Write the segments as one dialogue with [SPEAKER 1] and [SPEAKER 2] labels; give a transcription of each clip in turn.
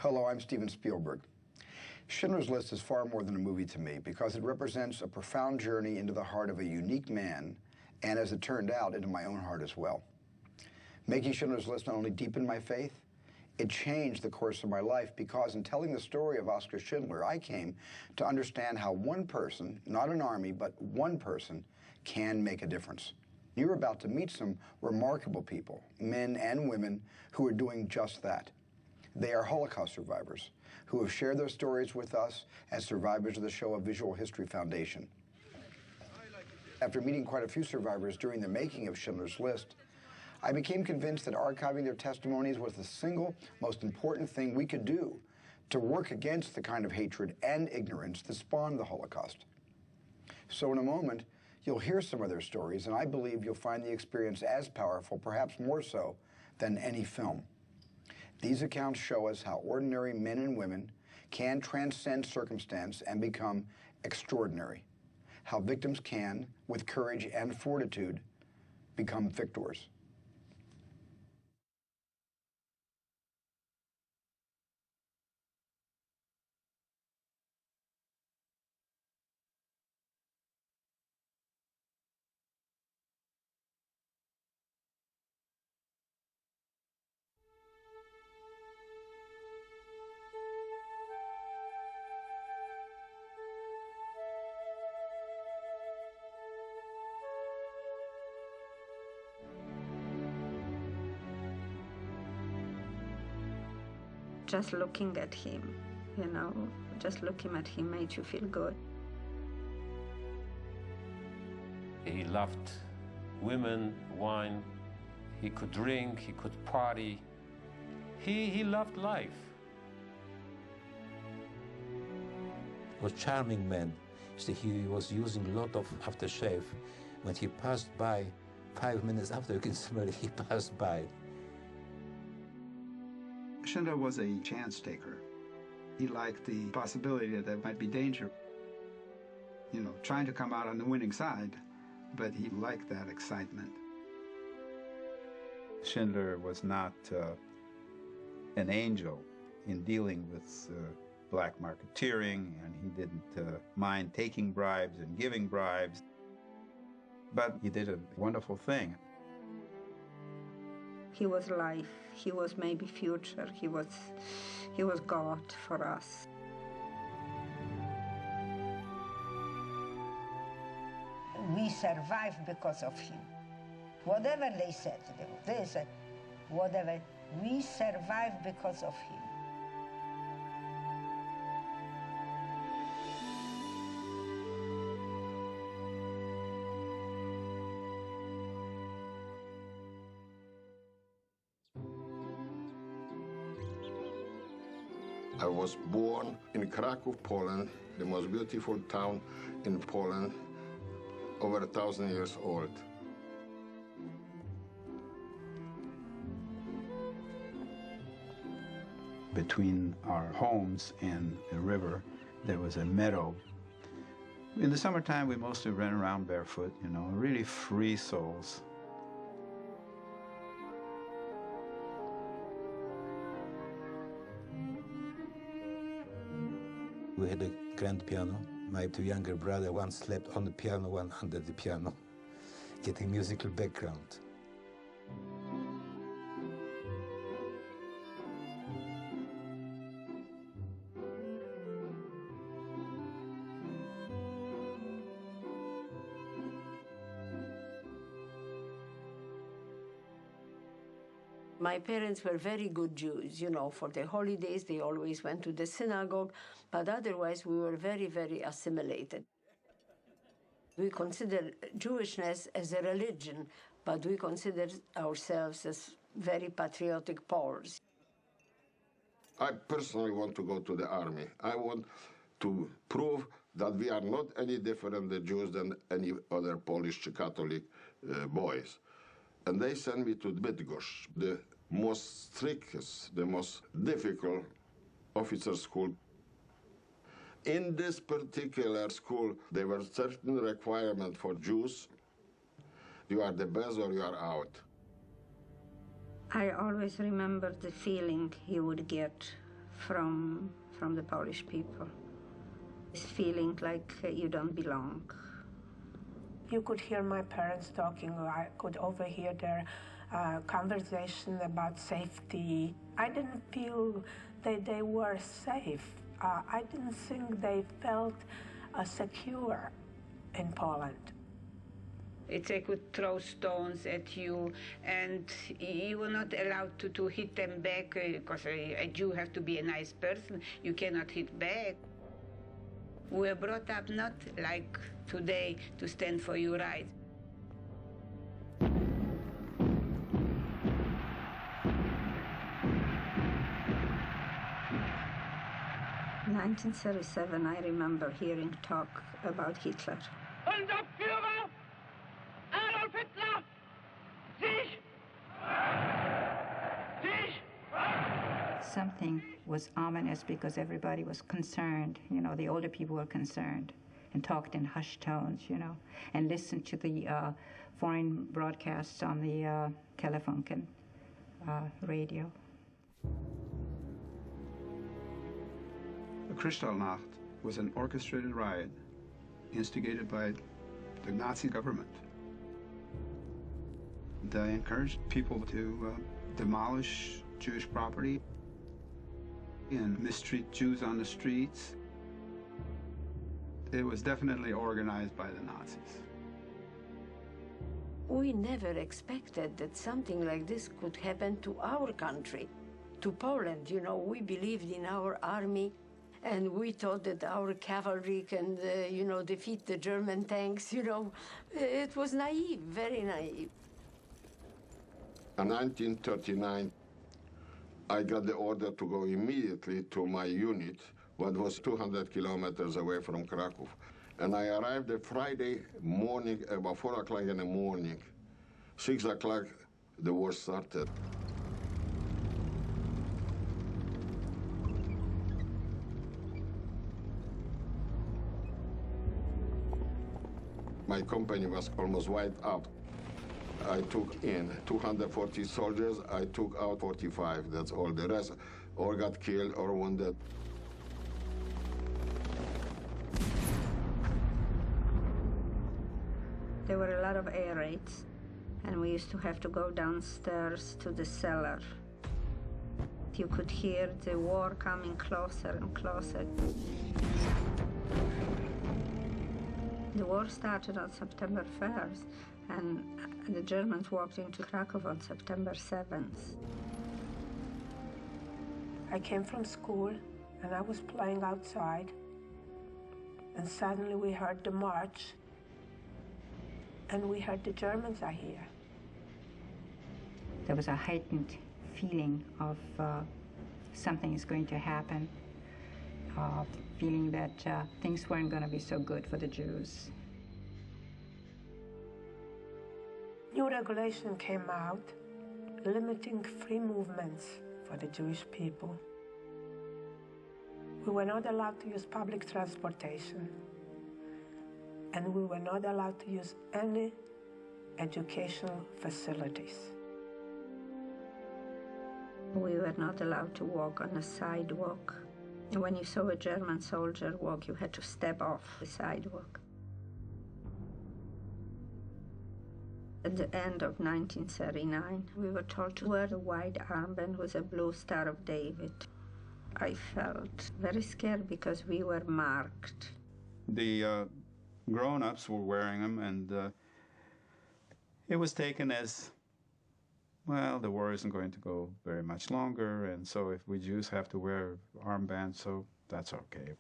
[SPEAKER 1] Hello, I'm Steven Spielberg. Schindler's List is far more than a movie to me because it represents a profound journey into the heart of a unique man, and as it turned out, into my own heart as well. Making Schindler's List not only deepened my faith, it changed the course of my life because in telling the story of Oskar Schindler, I came to understand how one person, not an army, but one person, can make a difference. You're about to meet some remarkable people, men and women, who are doing just that. They are Holocaust survivors who have shared their stories with us as survivors of the Shoah Visual History Foundation. After meeting quite a few survivors during the making of Schindler's List, I became convinced that archiving their testimonies was the single most important thing we could do to work against the kind of hatred and ignorance that spawned the Holocaust. So in a moment, you'll hear some of their stories, and I believe you'll find the experience as powerful, perhaps more so, than any film. These accounts show us how ordinary men and women can transcend circumstance and become extraordinary. How victims can, with courage and fortitude, become victors.
[SPEAKER 2] Just looking at him, just looking at him made you feel good.
[SPEAKER 3] He loved women, wine, he could drink, he could party. He loved life.
[SPEAKER 4] He was a charming man. See, he was using a lot of aftershave. When he passed by, 5 minutes after you can smell it, he passed by.
[SPEAKER 5] Schindler was a chance taker. He liked the possibility that there might be danger. Trying to come out on the winning side, but he liked that excitement. Schindler was not an angel in dealing with black marketeering, and he didn't mind taking bribes and giving bribes. But he did a wonderful thing.
[SPEAKER 2] He was life, he was maybe future, he was God for us.
[SPEAKER 6] We survived because of him. Whatever they said, whatever, we survived because of him.
[SPEAKER 7] I was born in Krakow, Poland, the most beautiful town in Poland, over 1,000 years old.
[SPEAKER 5] Between our homes and the river, there was a meadow. In the summertime, we mostly ran around barefoot, really free souls.
[SPEAKER 4] We had a grand piano. My two younger brothers, one slept on the piano, one under the piano, getting musical background.
[SPEAKER 8] My parents were very good Jews, for the holidays they always went to the synagogue, but otherwise we were very, very assimilated. We consider Jewishness as a religion, but we consider ourselves as very patriotic Poles.
[SPEAKER 7] I personally want to go to the army. I want to prove that we are not any different, the Jews, than any other Polish Catholic boys. And they sent me to Bydgoszcz, the most strictest, the most difficult officer school. In this particular school, there were certain requirements for Jews. You are the best or you are out.
[SPEAKER 2] I always remember the feeling he would get from the Polish people. It's feeling like you don't belong.
[SPEAKER 9] You could hear my parents talking, or I could overhear their conversation about safety. I didn't feel that they were safe. I didn't think they felt secure in Poland.
[SPEAKER 10] They could throw stones at you, and you were not allowed to hit them back, because a Jew has to be a nice person. You cannot hit back. We were brought up not like today to stand for your rights.
[SPEAKER 2] In 1937, I remember hearing talk about Hitler.
[SPEAKER 11] Unser Führer, Adolf Hitler, sich! Sich!
[SPEAKER 12] Something was ominous because everybody was concerned. You know, the older people were concerned and talked in hushed tones, you know, and listened to the foreign broadcasts on the Telefunken radio.
[SPEAKER 5] The Kristallnacht was an orchestrated riot instigated by the Nazi government. They encouraged people to demolish Jewish property and mistreat Jews on the streets. It was definitely organized by the Nazis.
[SPEAKER 8] We never expected that something like this could happen to our country, to Poland. You know, we believed in our army, and we thought that our cavalry can, you know, defeat the German tanks. You know, it was naive, very naive.
[SPEAKER 7] In 1939, I got the order to go immediately to my unit, what was 200 kilometers away from Krakow. And I arrived the Friday morning, about 4 o'clock in the morning. 6 o'clock, the war started. My company was almost wiped out. I took in 240 soldiers, I took out 45, that's all. The rest or got killed or wounded.
[SPEAKER 2] There were a lot of air raids, and we used to have to go downstairs to the cellar. You could hear the war coming closer and closer. The war started on September 1st, and the Germans walked into Krakow on September 7th.
[SPEAKER 9] I came from school, and I was playing outside, and suddenly we heard the march, and we heard the Germans are here.
[SPEAKER 12] There was a heightened feeling of something is going to happen, feeling that things weren't going to be so good for the Jews.
[SPEAKER 9] New regulation came out limiting free movements for the Jewish people. We were not allowed to use public transportation, and we were not allowed to use any educational facilities.
[SPEAKER 2] We were not allowed to walk on a sidewalk. When you saw a German soldier walk, you had to step off the sidewalk. At the end of 1939, we were told to wear a white armband with a blue Star of David. I felt very scared because we were marked.
[SPEAKER 5] The grown-ups were wearing them, and it was taken as, well, the war isn't going to go very much longer, and so if we Jews have to wear armbands, so that's okay.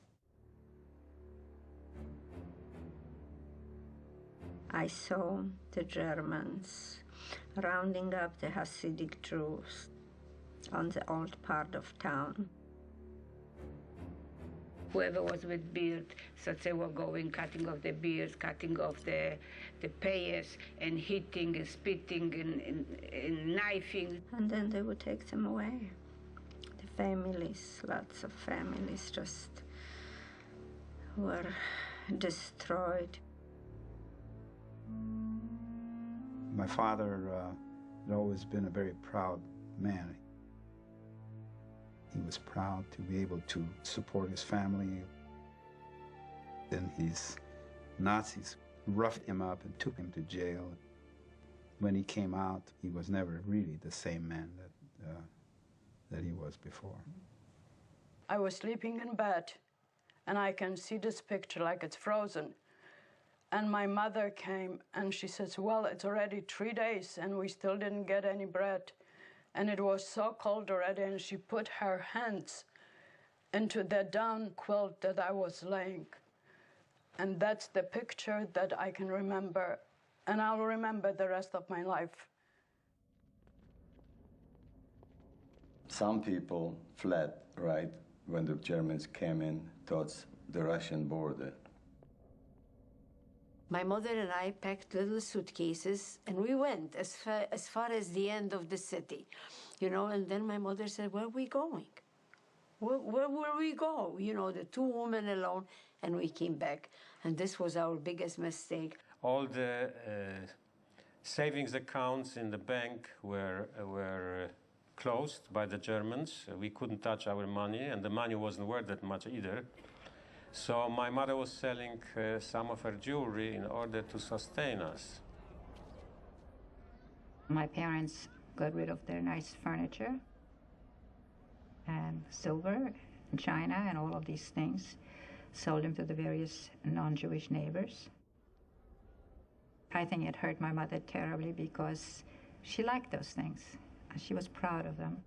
[SPEAKER 2] I saw the Germans rounding up the Hasidic Jews on the old part of town.
[SPEAKER 10] Whoever was with beard, so they were going, cutting off the beards, cutting off the payers, and hitting and spitting and knifing.
[SPEAKER 2] And then they would take them away. The families, lots of families just were destroyed.
[SPEAKER 5] My father had always been a very proud man. He was proud to be able to support his family. Then these Nazis roughed him up and took him to jail. When he came out, he was never really the same man that he was before.
[SPEAKER 13] I was sleeping in bed, and I can see this picture like it's frozen. And my mother came, and she says, well, it's already 3 days, and we still didn't get any bread. And it was so cold already, and she put her hands into the down quilt that I was laying. And that's the picture that I can remember, and I'll remember the rest of my life.
[SPEAKER 14] Some people fled, right, when the Germans came in towards the Russian border.
[SPEAKER 8] My mother and I packed little suitcases, and we went as far as the end of the city, you know, and then my mother said, where are we going? Where will we go? You know, the two women alone, and we came back. And this was our biggest mistake.
[SPEAKER 3] All the savings accounts in the bank were closed by the Germans. We couldn't touch our money, and the money wasn't worth that much either. So my mother was selling some of her jewelry in order to sustain us.
[SPEAKER 12] My parents got rid of their nice furniture and silver and china and all of these things, sold them to the various non-Jewish neighbors. I think it hurt my mother terribly because she liked those things. She was proud of them.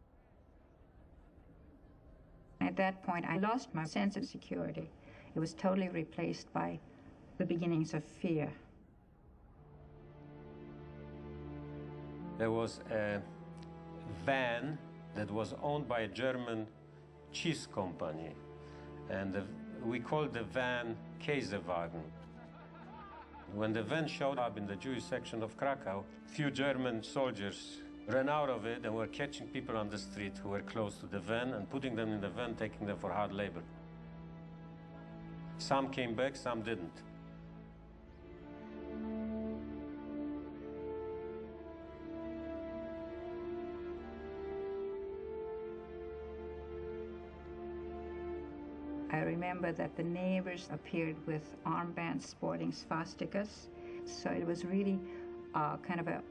[SPEAKER 12] At that point, I lost my sense of security. It was totally replaced by the beginnings of fear.
[SPEAKER 3] There was a van that was owned by a German cheese company, and we called the van Käsewagen. When the van showed up in the Jewish section of Krakow, few German soldiers ran out of it and were catching people on the street who were close to the van and putting them in the van, taking them for hard labor. Some came back, some didn't.
[SPEAKER 12] I remember that the neighbors appeared with armbands sporting swastikas. So it was really kind of an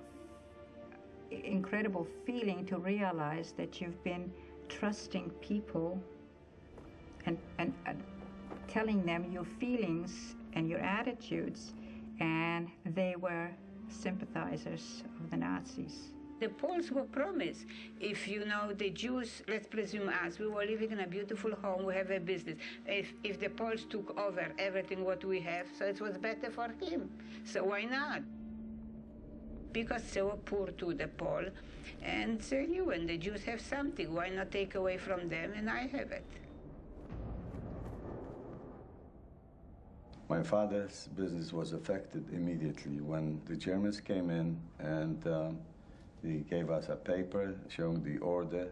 [SPEAKER 12] incredible feeling to realize that you've been trusting people and telling them your feelings and your attitudes, and they were sympathizers of the Nazis.
[SPEAKER 10] The Poles were promised, if you know the Jews, let's presume us, we were living in a beautiful home, we have a business. If the Poles took over everything what we have, so it was better for him. So why not? Because they were poor to the Pole, and they knew when the Jews have something, why not take away from them and I have it?
[SPEAKER 14] My father's business was affected immediately when the Germans came in, and they gave us a paper showing the order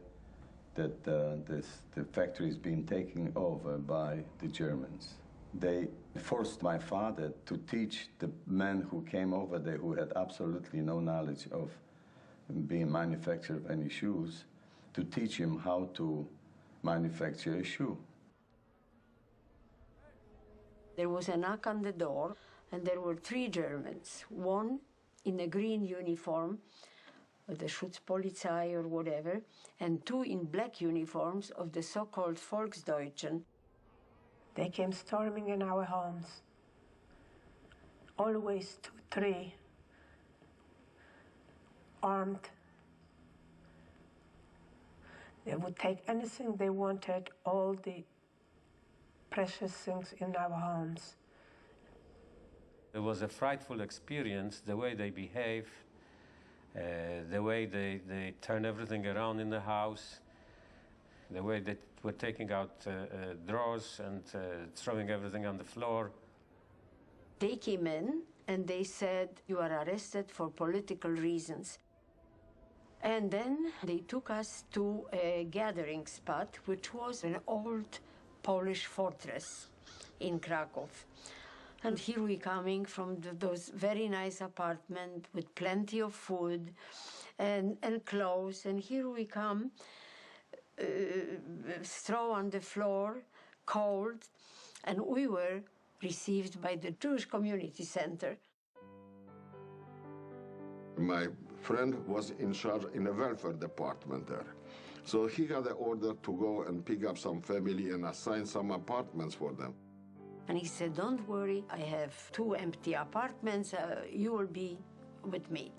[SPEAKER 14] that the factory is being taken over by the Germans. They forced my father to teach the men who came over there, who had absolutely no knowledge of being manufacturer of any shoes, to teach him how to manufacture a shoe.
[SPEAKER 8] There was a knock on the door, and there were 3 Germans, one in a green uniform, the Schutzpolizei or whatever, and 2 in black uniforms of the so-called Volksdeutschen.
[SPEAKER 9] They came storming in our homes, always 2, 3, armed. They would take anything they wanted, all the precious things in our homes.
[SPEAKER 3] It was a frightful experience, the way they behave, the way they turn everything around in the house, the way they were taking out drawers and throwing everything on the floor.
[SPEAKER 8] They came in and they said, you are arrested for political reasons. And then they took us to a gathering spot, which was an old Polish fortress in Krakow. And here we coming from those very nice apartments with plenty of food and clothes. And here we come straw on the floor, cold, and we were received by the Jewish Community Center.
[SPEAKER 7] My friend was in charge in a welfare department there. So he had the order to go and pick up some family and assign some apartments for them.
[SPEAKER 8] And he said, don't worry, I have 2 empty apartments, you will be with me.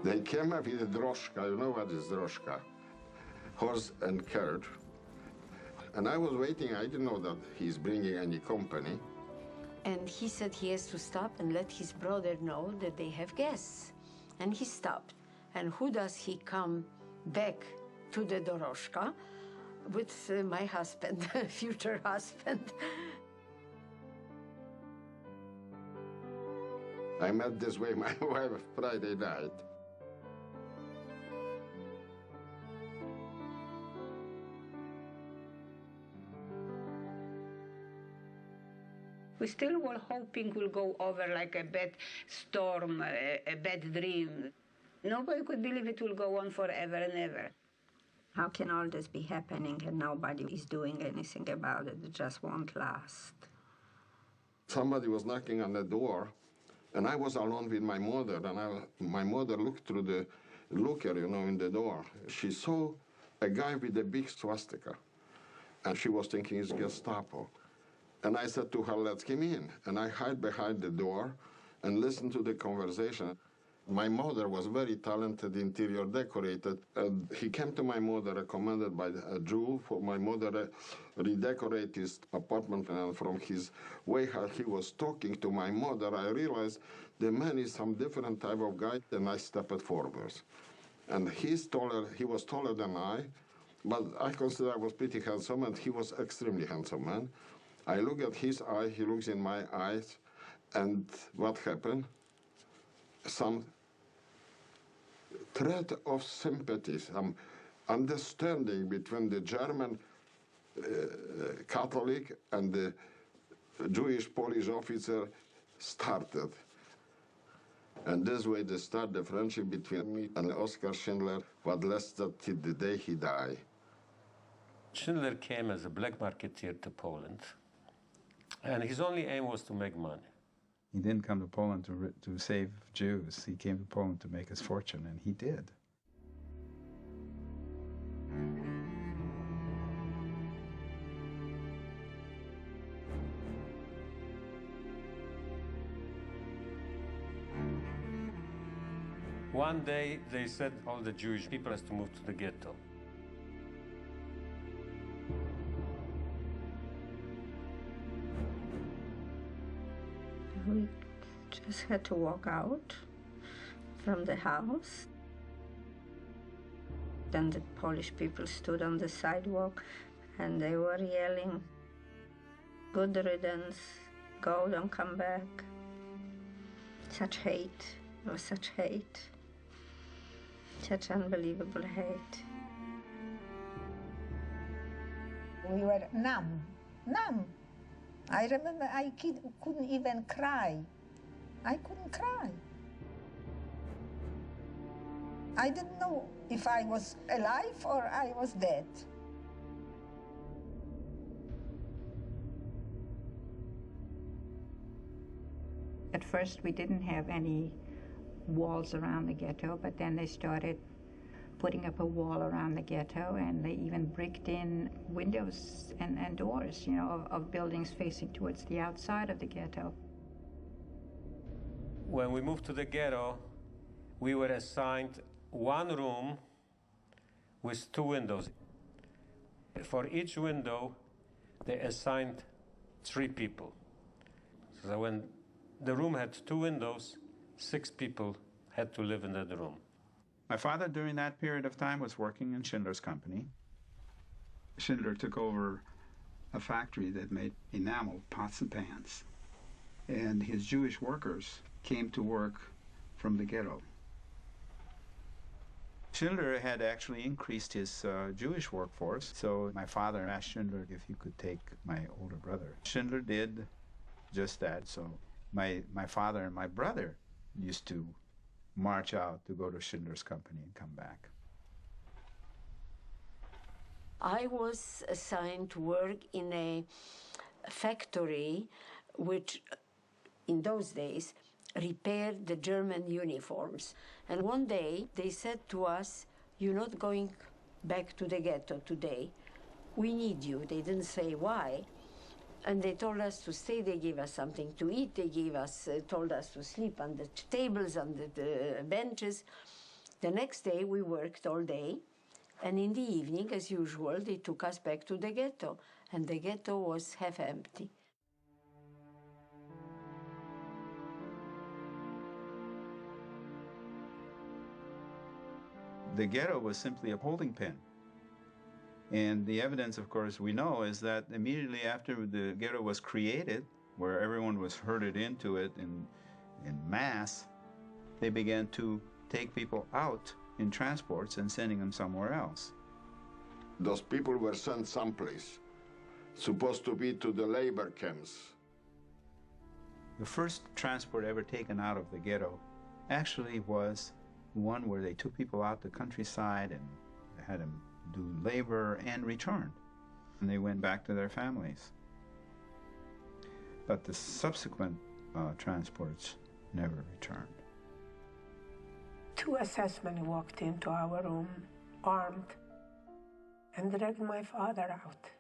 [SPEAKER 7] They came up with a droshka, you know what is droshka? Horse and carriage. And I was waiting, I didn't know that he's bringing any company.
[SPEAKER 8] And he said he has to stop and let his brother know that they have guests. And he stopped. And who does he come back to the doroshka? With my husband, future husband.
[SPEAKER 7] I met this way my wife Friday night.
[SPEAKER 10] We still were hoping we'll go over like a bad storm, a bad dream. Nobody could believe it will go on forever and ever.
[SPEAKER 2] How can all this be happening and nobody is doing anything about it? It just won't last.
[SPEAKER 7] Somebody was knocking on the door, and I was alone with my mother, and my mother looked through the looker, you know, in the door. She saw a guy with a big swastika, and she was thinking it's Gestapo. And I said to her, let's come in. And I hid behind the door and listened to the conversation. My mother was very talented interior decorator. He came to my mother recommended by a Jew for my mother redecorate his apartment. And from his way how he was talking to my mother, I realized the man is some different type of guy. And I stepped forward. And he's taller, he was taller than I, but I consider I was pretty handsome, and he was extremely handsome man. I look at his eye, he looks in my eyes, and what happened? Some thread of sympathy, some understanding between the German Catholic and the Jewish Polish officer started. And this way they start the friendship between me and Oskar Schindler, what lasted till the day he died.
[SPEAKER 3] Schindler came as a black marketeer to Poland, and his only aim was to make money.
[SPEAKER 5] He didn't come to Poland to save Jews. He came to Poland to make his fortune, and he did.
[SPEAKER 3] One day, they said all the Jewish people has to move to the ghetto.
[SPEAKER 2] We just had to walk out from the house. Then the Polish people stood on the sidewalk and they were yelling, "Good riddance, go, don't come back." Such hate, there was such hate, such unbelievable hate.
[SPEAKER 6] We were numb. I remember I couldn't even cry. I couldn't cry. I didn't know if I was alive or I was dead.
[SPEAKER 12] At first, we didn't have any walls around the ghetto, but then they started putting up a wall around the ghetto, and they even bricked in windows and doors, you know, of buildings facing towards the outside of the ghetto.
[SPEAKER 3] When we moved to the ghetto, we were assigned one room with 2 windows. For each window, they assigned 3 people. So when the room had 2 windows, 6 people had to live in that room.
[SPEAKER 5] My father, during that period of time, was working in Schindler's company. Schindler took over a factory that made enamel pots and pans. And his Jewish workers came to work from the ghetto. Schindler had actually increased his Jewish workforce, so my father asked Schindler if he could take my older brother. Schindler did just that, so my father and my brother used to march out to go to Schindler's company and come back.
[SPEAKER 8] I was assigned to work in a factory which, in those days, repaired the German uniforms. And one day they said to us, "You're not going back to the ghetto today. We need you." They didn't say why. And they told us to stay. They gave us something to eat. They told us to sleep on the tables, on the benches. The next day we worked all day. And in the evening, as usual, they took us back to the ghetto. And the ghetto was half empty.
[SPEAKER 5] The ghetto was simply a holding pen. And the evidence, of course, we know is that immediately after the ghetto was created, where everyone was herded into it in mass, they began to take people out in transports and sending them somewhere else.
[SPEAKER 7] Those people were sent someplace, supposed to be to the labor camps.
[SPEAKER 5] The first transport ever taken out of the ghetto actually was one where they took people out the countryside and had them do labor and returned. And they went back to their families. But the subsequent transports never returned.
[SPEAKER 9] 2 assessmen walked into our room, armed, and dragged my father out.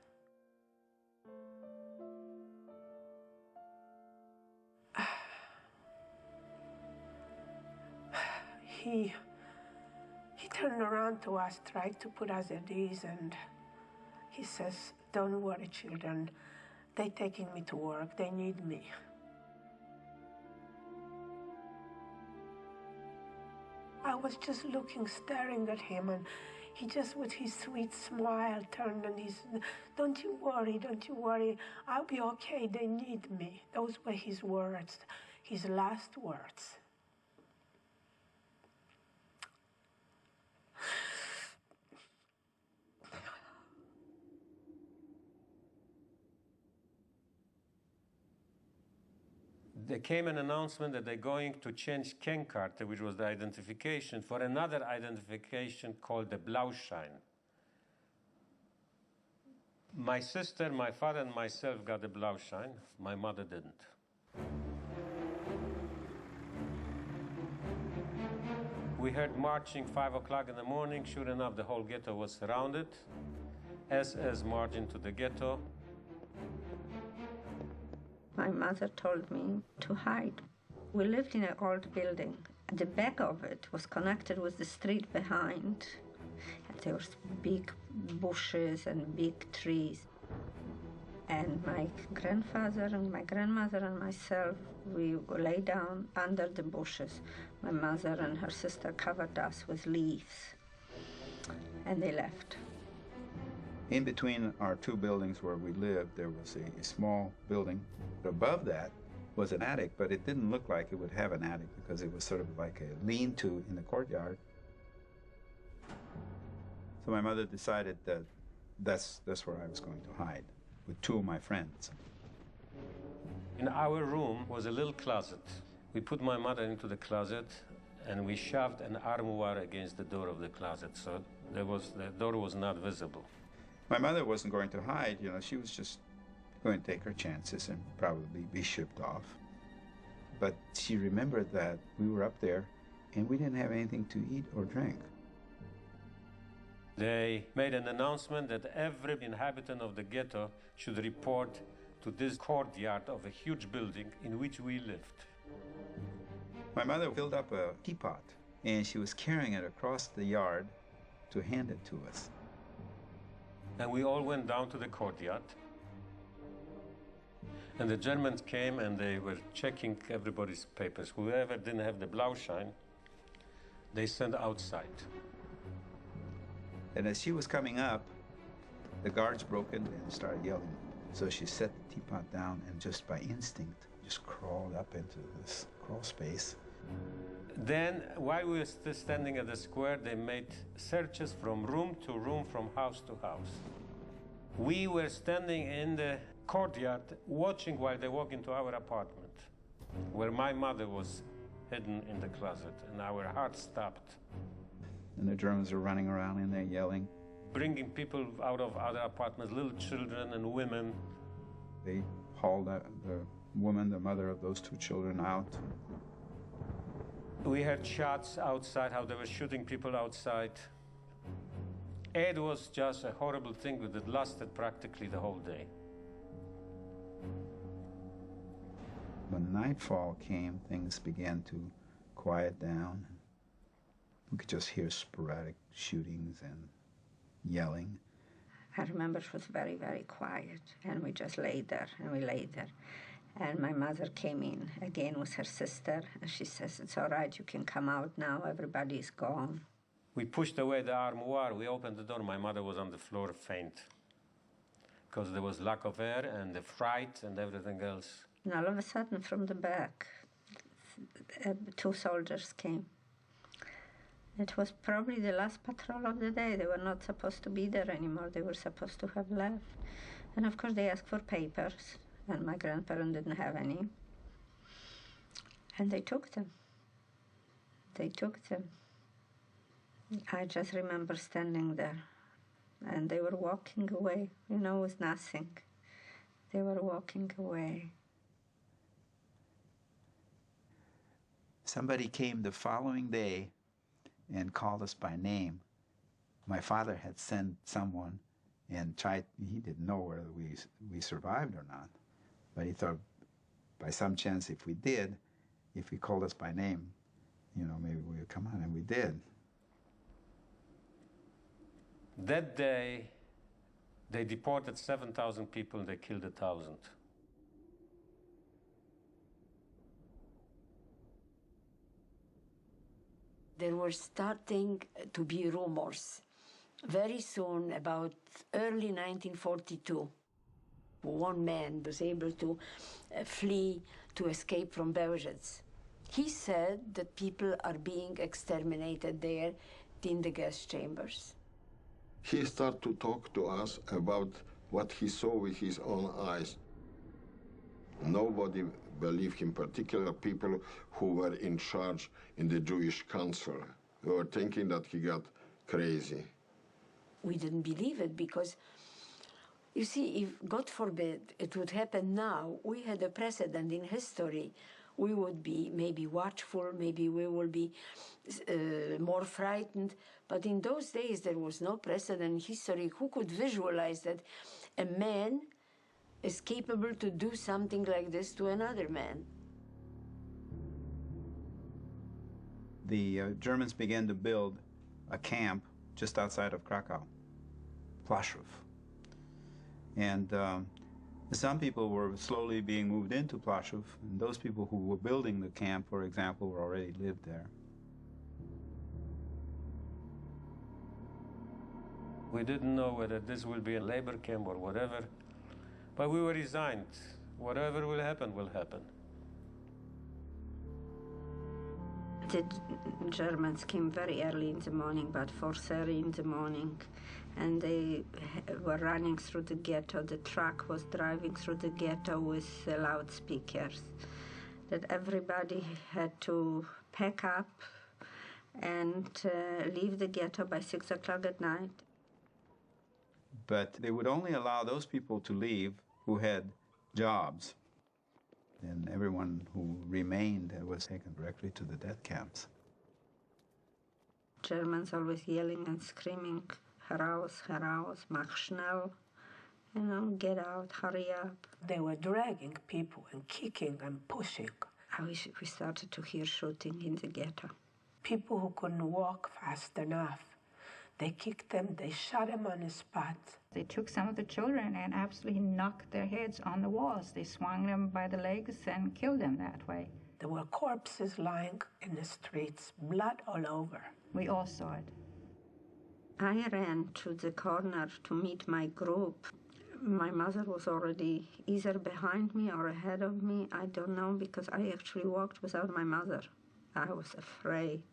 [SPEAKER 9] He turned around to us, tried to put us at ease, and he says, "Don't worry, children. They're taking me to work. They need me." I was just looking, staring at him, and he just, with his sweet smile, turned and he said, don't you worry. I'll be okay. They need me." Those were his words, his last words.
[SPEAKER 3] There came an announcement that they're going to change Kennzeichen, which was the identification, for another identification called the Blauschein. My sister, my father, and myself got the Blauschein. My mother didn't. We heard marching 5 o'clock in the morning. Sure enough, the whole ghetto was surrounded. SS marched into the ghetto.
[SPEAKER 2] My mother told me to hide. We lived in an old building. The back of it was connected with the street behind. And there was big bushes and big trees. And my grandfather and my grandmother and myself, we lay down under the bushes. My mother and her sister covered us with leaves. And they left.
[SPEAKER 5] In between our 2 buildings where we lived, there was a small building. Above that was an attic, but it didn't look like it would have an attic because it was sort of like a lean-to in the courtyard. So my mother decided that that's where I was going to hide, with 2 of my friends.
[SPEAKER 3] In our room was a little closet. We put my mother into the closet, and we shoved an armoire against the door of the closet, so the door was not visible.
[SPEAKER 5] My mother wasn't going to hide, she was just going to take her chances and probably be shipped off. But she remembered that we were up there and we didn't have anything to eat or drink.
[SPEAKER 3] They made an announcement that every inhabitant of the ghetto should report to this courtyard of a huge building in which we lived.
[SPEAKER 5] My mother filled up a teapot and she was carrying it across the yard to hand it to us.
[SPEAKER 3] And we all went down to the courtyard. And the Germans came and they were checking everybody's papers. Whoever didn't have the Blauschein, they sent outside.
[SPEAKER 5] And as she was coming up, the guards broke in and started yelling. So she set the teapot down and just by instinct, just crawled up into this crawl space.
[SPEAKER 3] Then, while we were still standing at the square, they made searches from room to room, from house to house. We were standing in the courtyard watching while they walked into our apartment, where my mother was hidden in the closet, and our hearts stopped.
[SPEAKER 5] And the Germans are running around in there yelling.
[SPEAKER 3] bringing people out of other apartments, little children and women.
[SPEAKER 5] They hauled the woman, the mother of those two children, out.
[SPEAKER 3] We heard shots outside, how they were shooting people outside. It was just a horrible thing that lasted practically the whole day.
[SPEAKER 5] When nightfall came, things began to quiet down. We could just hear sporadic shootings and yelling.
[SPEAKER 2] I remember it was very, very quiet, and we just lay there, and we lay there. And my mother came in again with her sister, and she says, "It's all right, you can come out now, everybody's gone."
[SPEAKER 3] We pushed away the armoire, we opened the door, my mother was on the floor faint. Because there was lack of air and the fright and everything else.
[SPEAKER 2] And all of a sudden, from the back, two soldiers came. It was probably the last patrol of the day. They were not supposed to be there anymore. They were supposed to have left. And of course, they asked for papers, and my grandparents didn't have any. And they took them. They took them. I just remember standing there, and they were walking away, you know, with nothing. They were walking away.
[SPEAKER 5] Somebody came the following day and called us by name. My father had sent someone and tried, he didn't know whether we survived or not, but he thought by some chance if we did, if he called us by name, you know, maybe we would come on, and we did.
[SPEAKER 3] That day, they deported 7,000 people and they killed 1,000.
[SPEAKER 8] There were starting to be rumors very soon, about early 1942. One man was able to flee to escape from VOZES. He said that people are being exterminated there in the gas chambers.
[SPEAKER 7] He started to talk to us about what he saw with his own eyes. Nobody believed him, particular people who were in charge in the Jewish Council. They were thinking that he got crazy.
[SPEAKER 8] We didn't believe it because, you see, if, God forbid, it would happen now, we had a precedent in history. We would be maybe watchful, maybe we will be more frightened. But in those days, there was no precedent in history. Who could visualize that a man is capable to do something like this to another man?
[SPEAKER 5] The Germans began to build a camp just outside of Krakow, Plaszów. And some people were slowly being moved into Plaszów, and those people who were building the camp, for example, were already lived there.
[SPEAKER 3] We didn't know whether this will be a labor camp or whatever, but we were resigned. Whatever will happen, will happen.
[SPEAKER 2] The Germans came very early in the morning, about 4:30 in the morning, and they were running through the ghetto. The truck was driving through the ghetto with loudspeakers, that everybody had to pack up and leave the ghetto by 6 o'clock at night.
[SPEAKER 5] But they would only allow those people to leave who had jobs. And everyone who remained was taken directly to the death camps.
[SPEAKER 2] Germans always yelling and screaming, heraus, heraus, mach schnell, you know, get out, hurry up.
[SPEAKER 9] They were dragging people and kicking and pushing.
[SPEAKER 2] We started to hear shooting in the ghetto.
[SPEAKER 9] People who couldn't walk fast enough, they kicked them, they shot them on the spot.
[SPEAKER 12] They took some of the children and absolutely knocked their heads on the walls. They swung them by the legs and killed them that way.
[SPEAKER 9] There were corpses lying in the streets, blood all over.
[SPEAKER 12] We all saw it.
[SPEAKER 2] I ran to the corner to meet my group. My mother was already either behind me or ahead of me. I don't know, because I actually walked without my mother. I was afraid.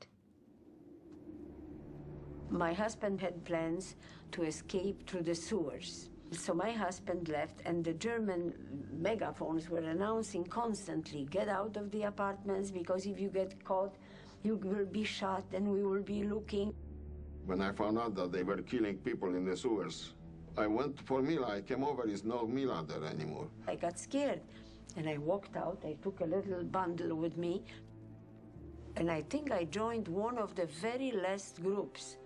[SPEAKER 8] My husband had plans to escape through the sewers. So my husband left, and the German megaphones were announcing constantly, get out of the apartments, because if you get caught, you will be shot and we will be looking.
[SPEAKER 7] When I found out that they were killing people in the sewers, I went for Mila. I came over, there's no Mila there anymore.
[SPEAKER 8] I got scared, and I walked out. I took a little bundle with me, and I think I joined one of the very last groups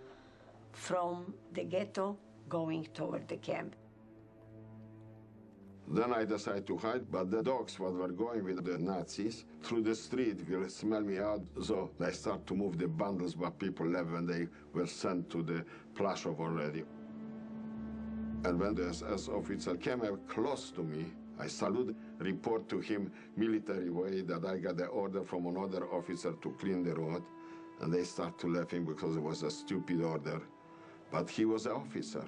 [SPEAKER 8] from the ghetto going toward the camp.
[SPEAKER 7] Then I decided to hide, but the dogs what were going with the Nazis through the street will smell me out, so they start to move the bundles what people left when they were sent to the Plaszów already. And when the SS officer came up close to me, I saluted, report to him military way that I got the order from another officer to clean the road, and they start to laughing because it was a stupid order. But he was an officer.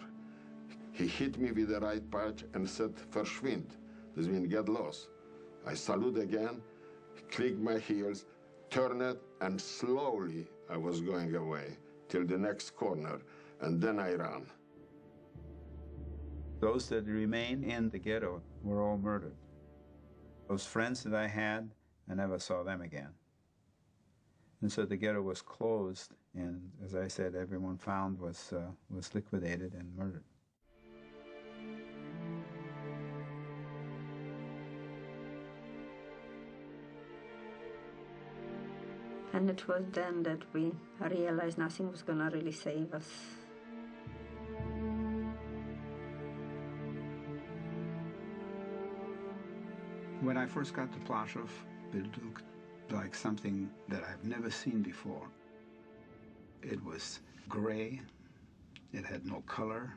[SPEAKER 7] He hit me with the right patch and said, "Verschwind." This means get lost. I salute again, click my heels, turn it, and slowly I was going away till the next corner, and then I ran.
[SPEAKER 5] Those that remained in the ghetto were all murdered. Those friends that I had, I never saw them again. And so the ghetto was closed, and as I said, everyone found was liquidated and murdered.
[SPEAKER 2] And it was then that we realized nothing was going to really save us.
[SPEAKER 5] When I first got to Plaszów, it looked like something that I've never seen before. It was gray, it had no color,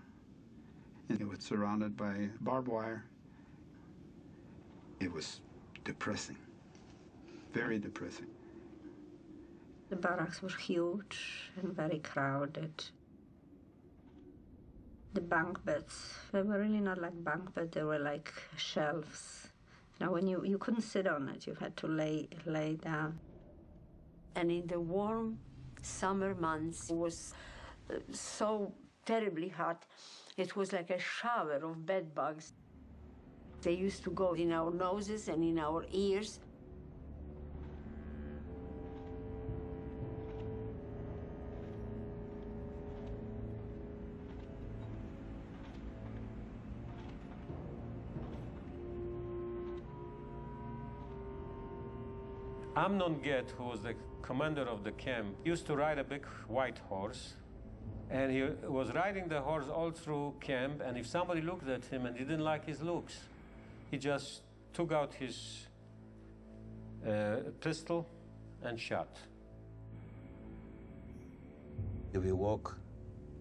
[SPEAKER 5] and it was surrounded by barbed wire. It was depressing, very depressing.
[SPEAKER 2] The barracks were huge and very crowded. The bunk beds, they were really not like bunk beds, they were like shelves. Now, when you couldn't sit on it, you had to lay down.
[SPEAKER 8] And in the warm summer months, it was so terribly hot. It was like a shower of bed bugs. They used to go in our noses and in our ears.
[SPEAKER 3] Amnon Get, who was the commander of the camp, used to ride a big white horse, and he was riding the horse all through camp, and if somebody looked at him and he didn't like his looks, he just took out his pistol and shot.
[SPEAKER 4] If you walk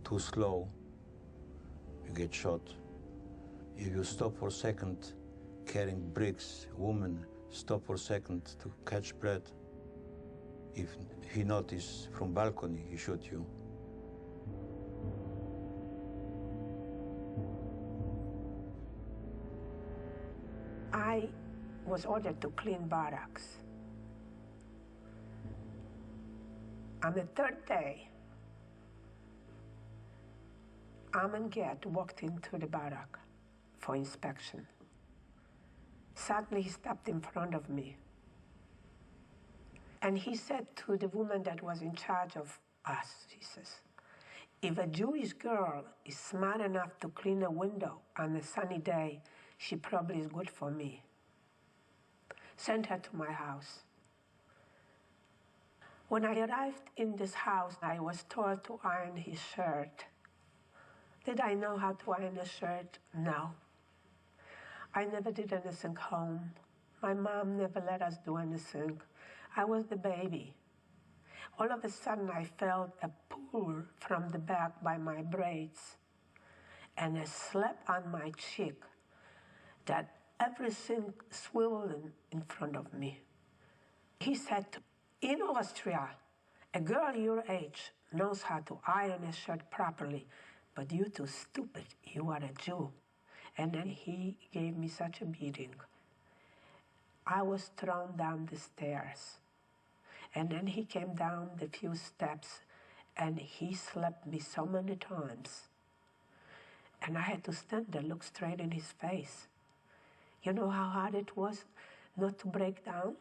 [SPEAKER 4] too slow, you get shot. If you stop for a second carrying bricks, women stop for a second to catch breath. If he notices from balcony, he shoot you.
[SPEAKER 9] I was ordered to clean barracks. On the third day, Amnon Get walked into the barrack for inspection. Suddenly, he stopped in front of me. And he said to the woman that was in charge of us, he says, "If a Jewish girl is smart enough to clean a window on a sunny day, she probably is good for me. Send her to my house." When I arrived in this house, I was told to iron his shirt. Did I know how to iron a shirt? No. I never did anything home. My mom never let us do anything. I was the baby. All of a sudden, I felt a pull from the back by my braids and a slap on my cheek that everything swollen in front of me. He said, "In Austria, a girl your age knows how to iron a shirt properly, but you're too stupid. You are a Jew." And then he gave me such a beating. I was thrown down the stairs. And then he came down the few steps and he slapped me so many times. And I had to stand there, look straight in his face. You know how hard it was not to break down?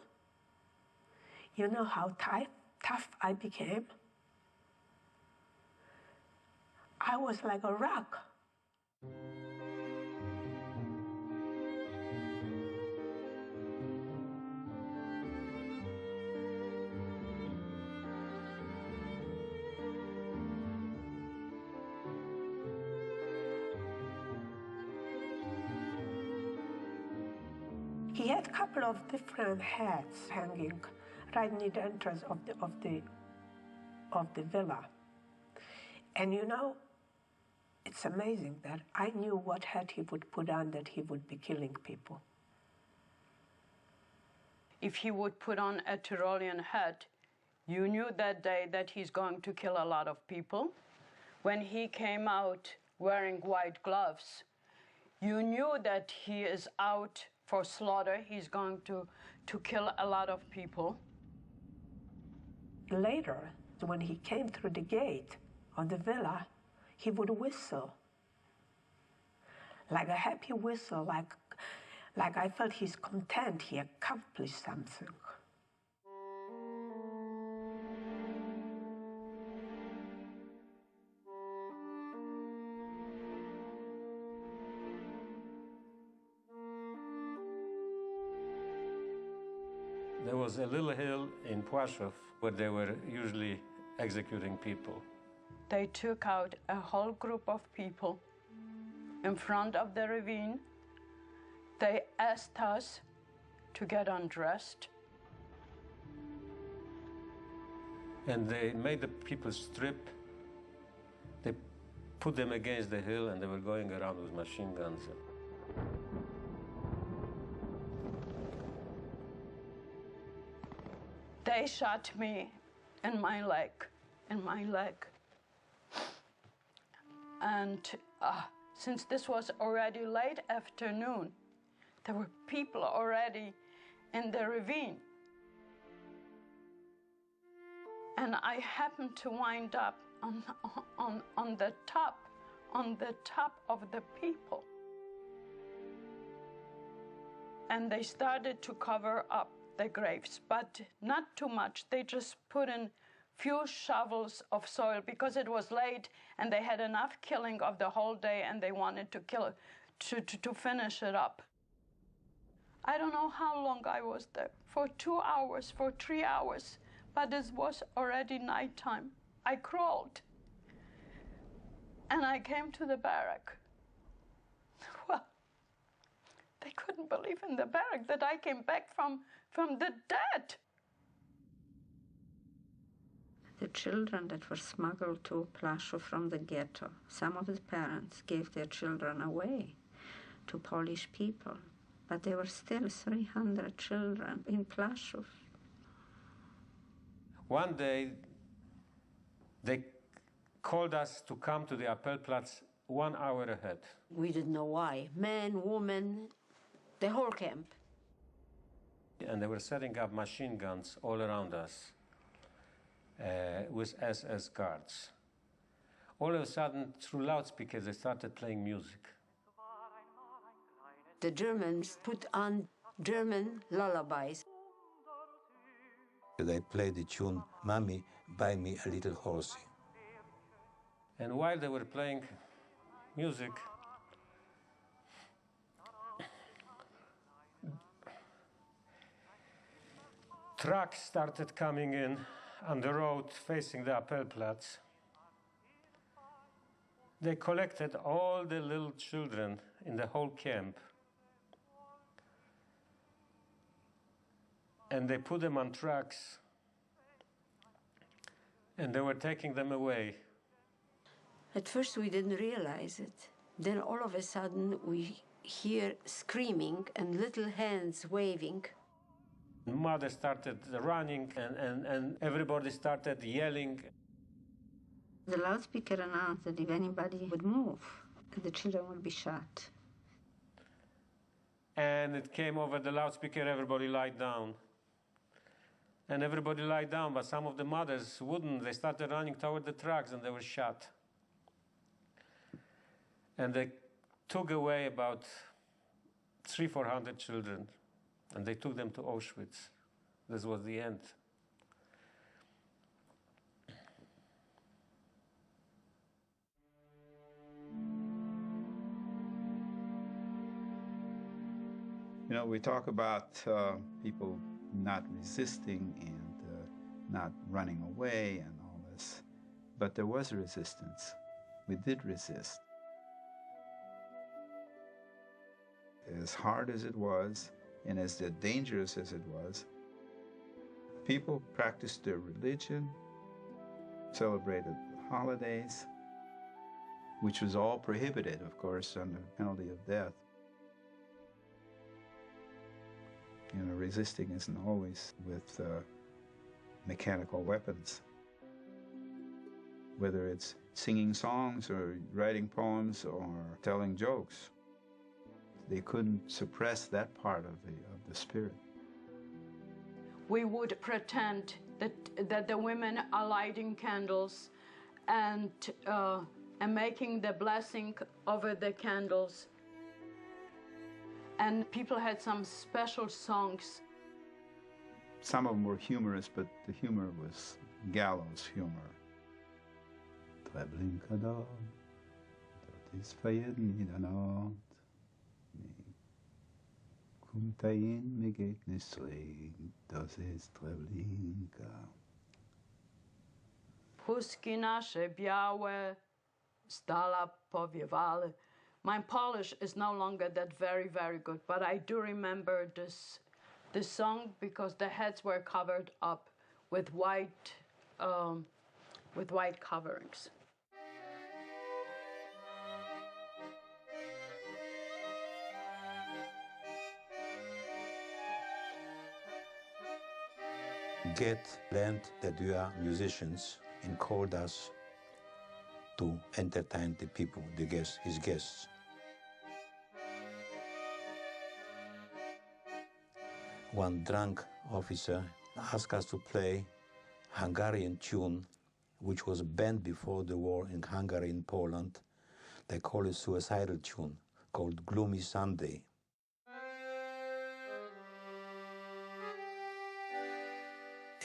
[SPEAKER 9] You know how tough I became? I was like a rock. He had a couple of different hats hanging right near the entrance of the villa. And you know, it's amazing that I knew what hat he would put on that he would be killing people.
[SPEAKER 13] If he would put on a Tyrolean hat, you knew that day that he's going to kill a lot of people. When he came out wearing white gloves, you knew that he is out for slaughter. He's going to kill a lot of people.
[SPEAKER 9] Later, when he came through the gate of the villa, he would whistle. Like a happy whistle, like I felt he's content, he accomplished something.
[SPEAKER 3] There was a little hill in Płaszów where they were usually executing people.
[SPEAKER 13] They took out a whole group of people in front of the ravine. They asked us to get undressed.
[SPEAKER 3] And they made the people strip. They put them against the hill and they were going around with machine guns.
[SPEAKER 13] They shot me in my leg, And since this was already late afternoon, there were people already in the ravine. And I happened to wind up on the top of the people. And they started to cover up the graves, but not too much. They just put in few shovels of soil because it was late and they had enough killing of the whole day and they wanted to kill it, to finish it up. I don't know how long I was there, for 2 hours, for 3 hours, but it was already nighttime. I crawled and I came to the barrack. Well, they couldn't believe in the barrack that I came back from the dead.
[SPEAKER 2] The children that were smuggled to Płaszów from the ghetto, some of the parents gave their children away to Polish people, but there were still 300 children in Płaszów.
[SPEAKER 3] One day, they called us to come to the Appellplatz 1 hour ahead.
[SPEAKER 8] We didn't know why. Men, women, the whole camp.
[SPEAKER 3] And they were setting up machine guns all around us with SS guards. All of a sudden, through loudspeakers, they started playing music.
[SPEAKER 8] The Germans put on German lullabies.
[SPEAKER 4] They played the tune, "Mommy, buy me a little horsey."
[SPEAKER 3] And while they were playing music, trucks started coming in on the road facing the Appellplatz. They collected all the little children in the whole camp and they put them on trucks and they were taking them away.
[SPEAKER 8] At first we didn't realize it. Then all of a sudden we hear screaming and little hands waving.
[SPEAKER 3] Mother started running and everybody started yelling.
[SPEAKER 2] The loudspeaker announced that if anybody would move, the children would be shot.
[SPEAKER 3] And it came over the loudspeaker, everybody lied down. And everybody lied down, but some of the mothers wouldn't. They started running toward the trucks and they were shot. And they took away about 300-400 children. And they took them to Auschwitz. This was the end.
[SPEAKER 5] You know, we talk about people not resisting and not running away and all this, but there was a resistance. We did resist. As hard as it was, and as dangerous as it was, people practiced their religion, celebrated holidays, which was all prohibited, of course, under penalty of death. You know, resisting isn't always with mechanical weapons. Whether it's singing songs or writing poems or telling jokes, they couldn't suppress that part of the spirit.
[SPEAKER 13] We would pretend that the women are lighting candles and making the blessing over the candles. And people had some special songs.
[SPEAKER 5] Some of them were humorous, but the humor was gallows humor. Treblinka-dag, dat is verjeden middernacht. Komt hij in, me geht niet slecht, dat is Treblinka.
[SPEAKER 13] Puski nasze białe, stala powiewały. My Polish is no longer that very, very good, but I do remember this song because the heads were covered up with white coverings.
[SPEAKER 4] Get learned that we are musicians and called us to entertain the people, his guests. One drunk officer asked us to play Hungarian tune, which was banned before the war in Hungary and Poland. They call it suicidal tune, called Gloomy Sunday.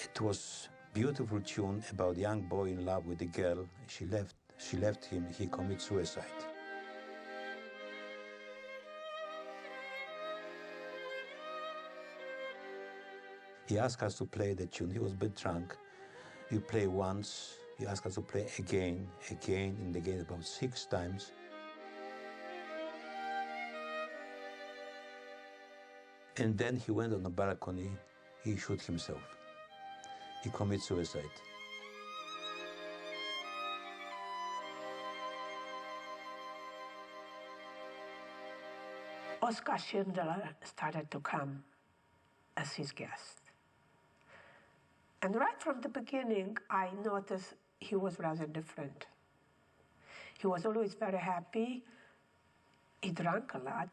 [SPEAKER 4] It was a beautiful tune about a young boy in love with a girl. She left him, he committed suicide. He asked us to play the tune. He was a bit drunk. We play once. He asked us to play again, and again, about 6 times. And then he went on the balcony. He shot himself. He committed suicide.
[SPEAKER 9] Oskar Schindler started to come as his guest. And right from the beginning, I noticed he was rather different. He was always very happy. He drank a lot,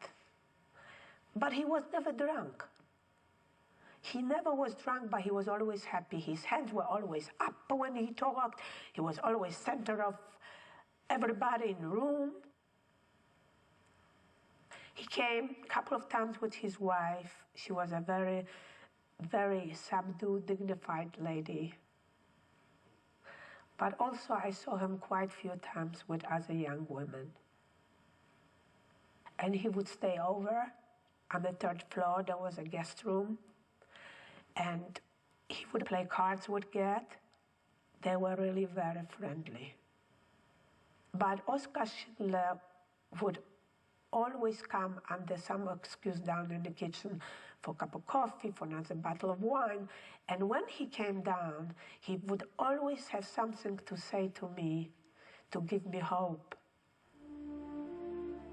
[SPEAKER 9] but he was never drunk. He never was drunk, but he was always happy. His hands were always up when he talked. He was always center of everybody in the room. He came a couple of times with his wife. She was a very, very subdued, dignified lady. But also I saw him quite a few times with other young women. And he would stay over. On the 3rd floor, there was a guest room. And he would play cards with Gert. They were really very friendly. But Oskar Schindler would always come under some excuse down in the kitchen for a cup of coffee, for another bottle of wine. And when he came down, he would always have something to say to me, to give me hope.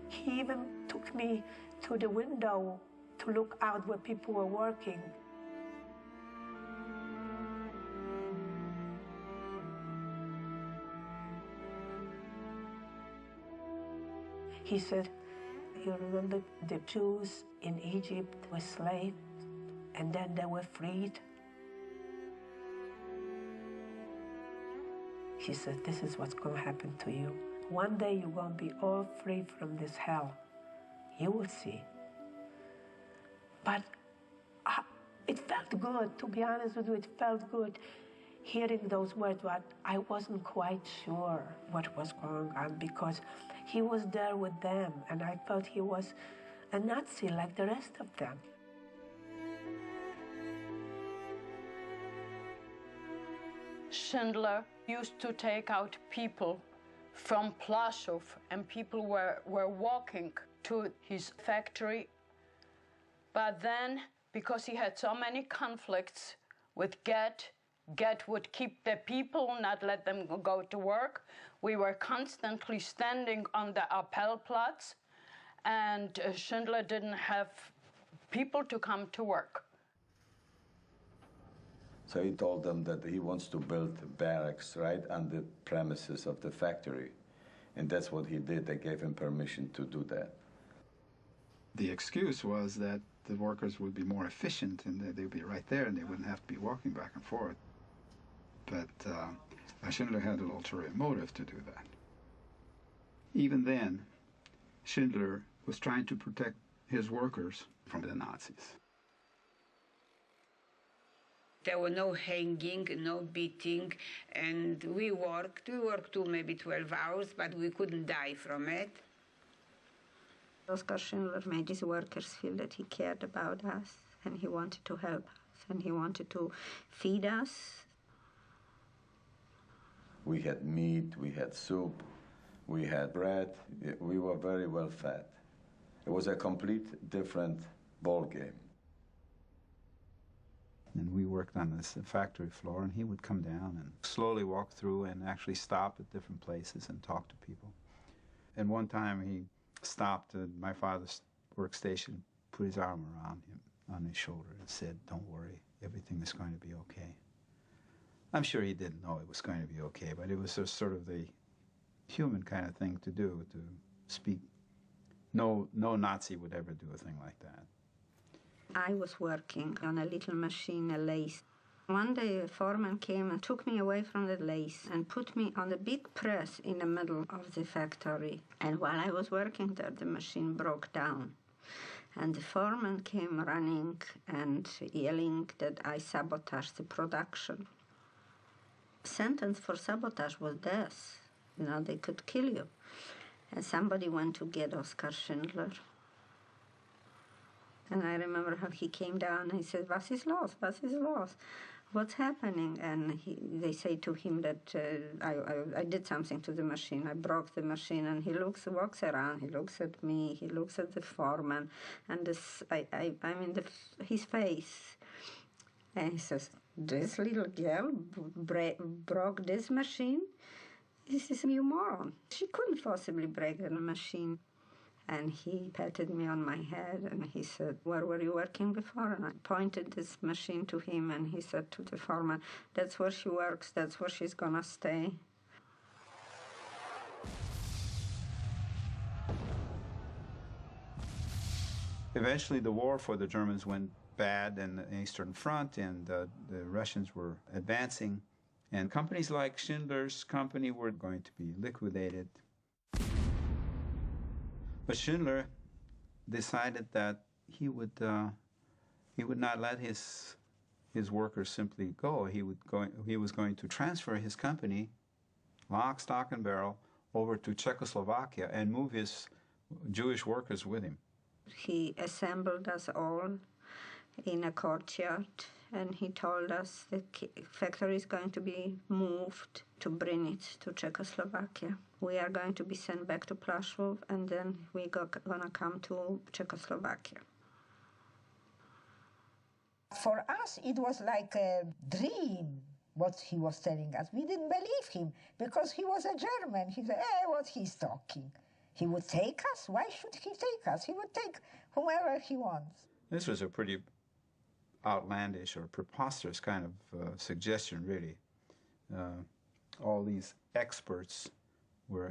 [SPEAKER 9] He even took me to the window to look out where people were working. He said, you remember the Jews in Egypt were slaves, and then they were freed? He said, this is what's going to happen to you. One day you're going to be all free from this hell. You will see. But it felt good, to be honest with you, it felt good hearing those words, but I wasn't quite sure what was going on because he was there with them, and I thought he was a Nazi like the rest of them.
[SPEAKER 13] Schindler used to take out people from Plaszow, and people were walking to his factory. But then, because he had so many conflicts with Get would keep the people, not let them go to work. We were constantly standing on the Appellplatz, and Schindler didn't have people to come to work.
[SPEAKER 14] So he told them that he wants to build barracks right on the premises of the factory. And that's what he did. They gave him permission to do that.
[SPEAKER 5] The excuse was that the workers would be more efficient and they'd be right there and they wouldn't have to be walking back and forth. But Schindler had an ulterior motive to do that. Even then, Schindler was trying to protect his workers from the Nazis.
[SPEAKER 10] There were no hanging, no beating, and we worked too, maybe 12 hours, but we couldn't die from it.
[SPEAKER 2] Oskar Schindler made his workers feel that he cared about us, and he wanted to help us, and he wanted to feed us.
[SPEAKER 14] We had meat, we had soup, we had bread. We were very well fed. It was a complete different ball game.
[SPEAKER 5] And we worked on this factory floor, and he would come down and slowly walk through and actually stop at different places and talk to people. And one time he stopped at my father's workstation, put his arm around him on his shoulder and said, "Don't worry, everything is going to be okay." I'm sure he didn't know it was going to be okay, but it was just sort of the human kind of thing to do, to speak. No Nazi would ever do a thing like that.
[SPEAKER 2] I was working on a little machine, a lathe. One day a foreman came and took me away from the lathe and put me on a big press in the middle of the factory. And while I was working there, the machine broke down. And the foreman came running and yelling that I sabotaged the production. Sentence for sabotage was death. You know, they could kill you. And somebody went to get Oskar Schindler. And I remember how he came down and he said, "Was ist los? Was ist los? What's happening?" And they say to him that I did something to the machine. I broke the machine, and he walks around, he looks at me, he looks at the foreman, and I'm in his face. And he says, "This little girl broke this machine? This is you moron. She couldn't possibly break the machine." And he patted me on my head, and he said, "Where were you working before?" And I pointed this machine to him, and he said to the foreman, "That's where she works, that's where she's gonna stay."
[SPEAKER 5] Eventually, the war for the Germans went bad in the Eastern Front, and the Russians were advancing, and companies like Schindler's company were going to be liquidated. But Schindler decided that he would not let his workers simply go. He was going to transfer his company, lock, stock, and barrel, over to Czechoslovakia and move his Jewish workers with him.
[SPEAKER 2] He assembled us all in a courtyard, and he told us the factory is going to be moved to bring it to Czechoslovakia. We are going to be sent back to Plaszow, and then we're gonna come to Czechoslovakia.
[SPEAKER 6] For us, it was like a dream, what he was telling us. We didn't believe him, because he was a German. He said, what he's talking. He would take us? Why should he take us? He would take whomever he wants.
[SPEAKER 5] This was a pretty outlandish or preposterous kind of suggestion, really. All these experts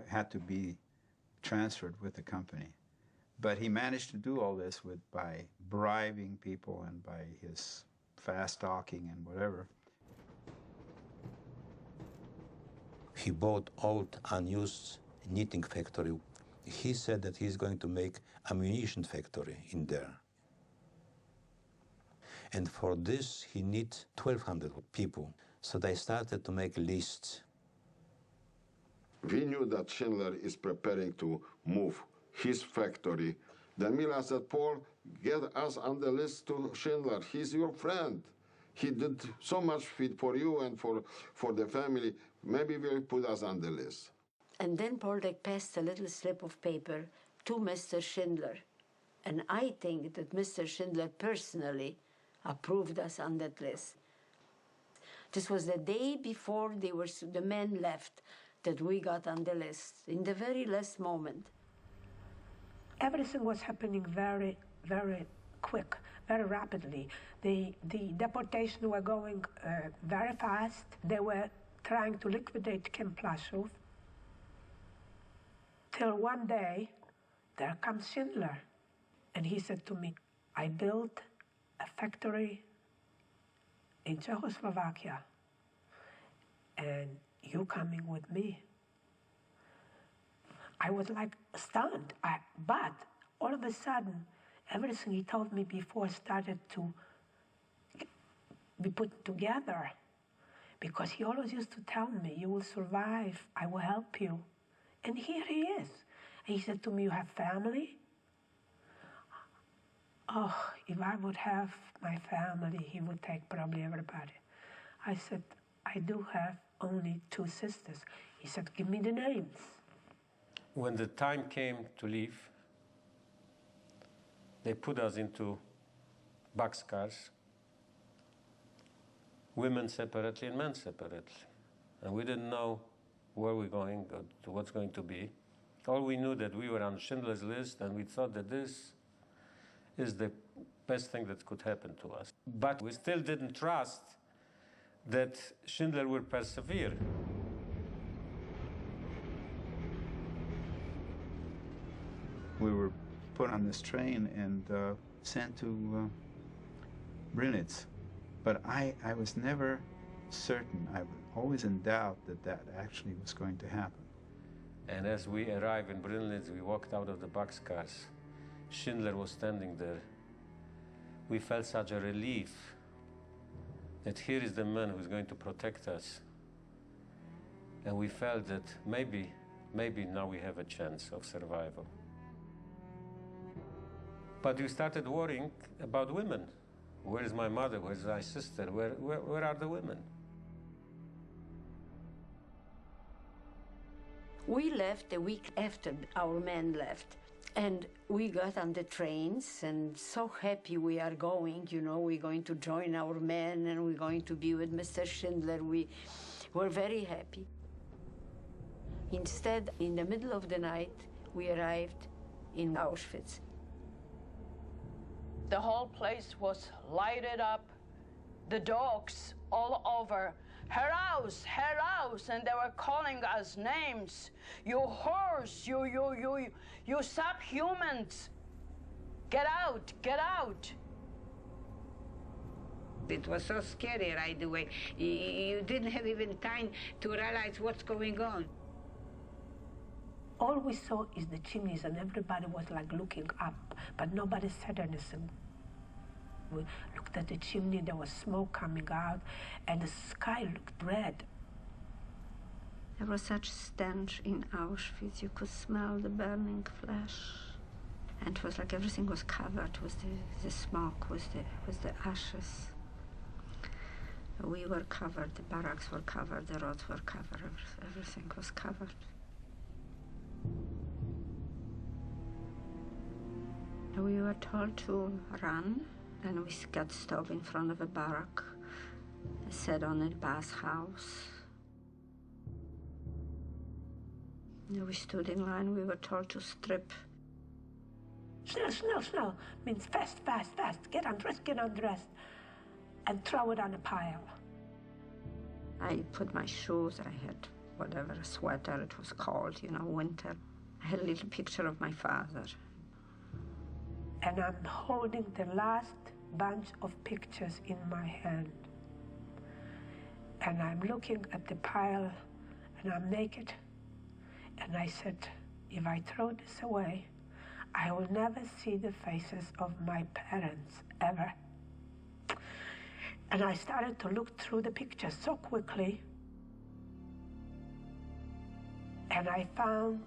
[SPEAKER 5] had to be transferred with the company. But he managed to do all this by bribing people and by his fast talking and whatever.
[SPEAKER 4] He bought old, unused knitting factory. He said that he's going to make ammunition factory in there. And for this, he needs 1,200 people. So they started to make lists.
[SPEAKER 7] We knew that Schindler is preparing to move his factory. Then Mila said, "Paul, get us on the list to Schindler. He's your friend. he did so much for you and for the family. Maybe we'll put us on the list.
[SPEAKER 8] And then Poldek passed a little slip of paper to Mr. Schindler. And I think that Mr. Schindler personally approved us on that list. This was the day before the men left that we got on the list, in the very last moment.
[SPEAKER 9] Everything was happening very, very quick, very rapidly. The deportation were going very fast. They were trying to liquidate Camp Plaszów. Till one day, there comes Schindler. And he said to me, I built a factory in Czechoslovakia, and you coming with me. I was like stunned, but all of a sudden, everything he told me before started to be put together, because he always used to tell me, you will survive, I will help you. And here he is. And he said to me, you have family? Oh, if I would have my family, he would take probably everybody. I said, I do have only 2 sisters. He said, give me the names.
[SPEAKER 3] When the time came to leave, they put us into boxcars, women separately and men separately. And we didn't know where we're going, or what's going to be. All we knew that we were on Schindler's list, and we thought that this is the best thing that could happen to us. But we still didn't trust that Schindler would persevere.
[SPEAKER 5] We were put on this train and sent to Brünitz. But I was never certain. I was always in doubt that that actually was going to happen.
[SPEAKER 3] And as we arrived in Brünitz, we walked out of the boxcars. Schindler was standing there. We felt such a relief that here is the man who's going to protect us. And we felt that maybe now we have a chance of survival. But we started worrying about women. Where is my mother? Where is my sister? Where are the women?
[SPEAKER 8] We left a week after our men left. And we got on the trains, and so happy we are going, you know, we're going to join our men, and we're going to be with Mr. Schindler. We were very happy. Instead, in the middle of the night, we arrived in Auschwitz.
[SPEAKER 13] The whole place was lighted up, the dogs all over. Her house, and they were calling us names. You whores, you subhumans. Get out, get out.
[SPEAKER 10] It was so scary right away. You didn't have even time to realize what's going on.
[SPEAKER 9] All we saw is the chimneys, and everybody was like looking up, but nobody said anything. We looked at the chimney, there was smoke coming out, and the sky looked red.
[SPEAKER 2] There was such stench in Auschwitz. You could smell the burning flesh. And it was like everything was covered with the smoke, with the ashes. We were covered, the barracks were covered, the roads were covered, everything was covered. We were told to run, and we got stopped in front of a barrack, sat on a bathhouse. We stood in line, we were told to strip.
[SPEAKER 9] Snel, means fast, get undressed, and throw it on a pile.
[SPEAKER 2] I put my shoes, I had whatever, a sweater, it was cold, you know, winter. I had a little picture of my father.
[SPEAKER 9] And I'm holding the last bunch of pictures in my hand. And I'm looking at the pile, and I'm naked. And I said, if I throw this away, I will never see the faces of my parents, ever. And I started to look through the pictures so quickly. And I found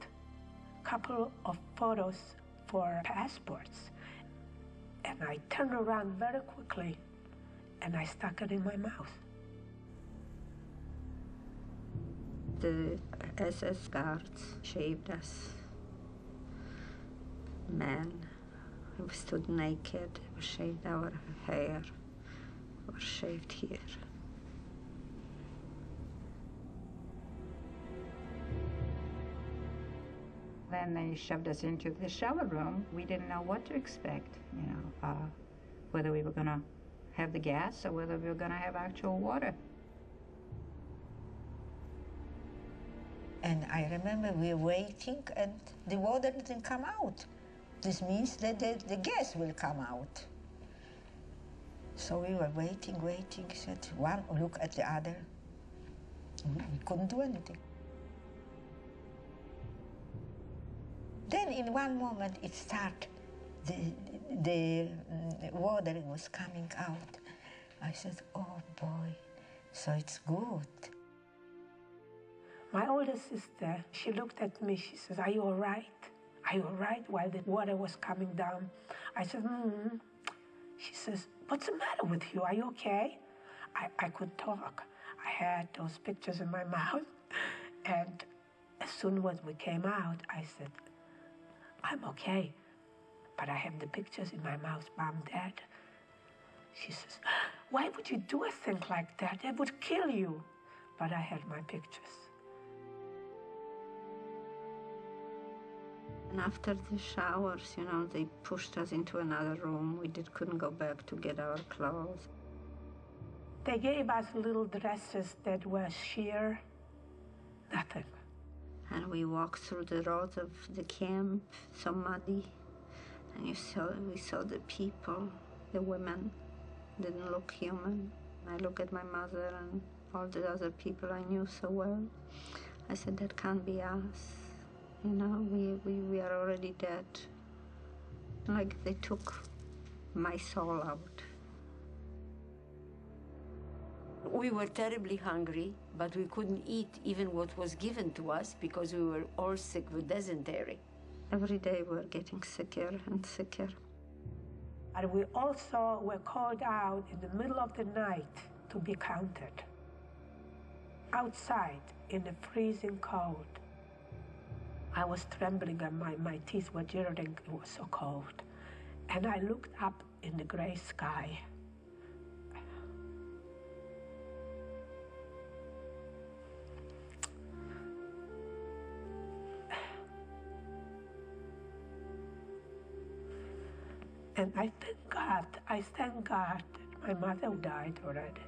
[SPEAKER 9] a couple of photos for passports. And I turned around very quickly, and I stuck it in my mouth.
[SPEAKER 2] The SS guards shaved us. Men, we stood naked, we shaved our hair, we shaved here.
[SPEAKER 12] Then they shoved us into the shower room. We didn't know what to expect, you know, whether we were going to have the gas or whether we were going to have actual water.
[SPEAKER 6] And I remember we were waiting and the water didn't come out. This means that the gas will come out. So we were waiting, said one look at the other. We couldn't do anything. Then in one moment it started, the water was coming out. I said, oh boy, so it's good.
[SPEAKER 9] My older sister, she looked at me, she says, are you all right? Are you all right? While the water was coming down. I said, She says, what's the matter with you? Are you okay? I could talk. I had those pictures in my mouth. And as soon as we came out, I said, I'm okay, but I have the pictures in my mouth, Mom, Dad. She says, why would you do a thing like that? That would kill you. But I had my pictures.
[SPEAKER 2] And after the showers, you know, they pushed us into another room. We couldn't go back to get our clothes.
[SPEAKER 9] They gave us little dresses that were sheer, nothing.
[SPEAKER 2] And we walked through the roads of the camp, so muddy. And we saw the people, the women, didn't look human. I look at my mother and all the other people I knew so well. I said, that can't be us. You know, we are already dead. Like they took my soul out.
[SPEAKER 8] We were terribly hungry, but we couldn't eat even what was given to us because we were all sick with dysentery.
[SPEAKER 2] Every day we were getting sicker and sicker.
[SPEAKER 9] And we also were called out in the middle of the night to be counted. Outside, in the freezing cold. I was trembling and my teeth were jittering, it was so cold. And I looked up in the gray sky. And I thank God that my mother died already.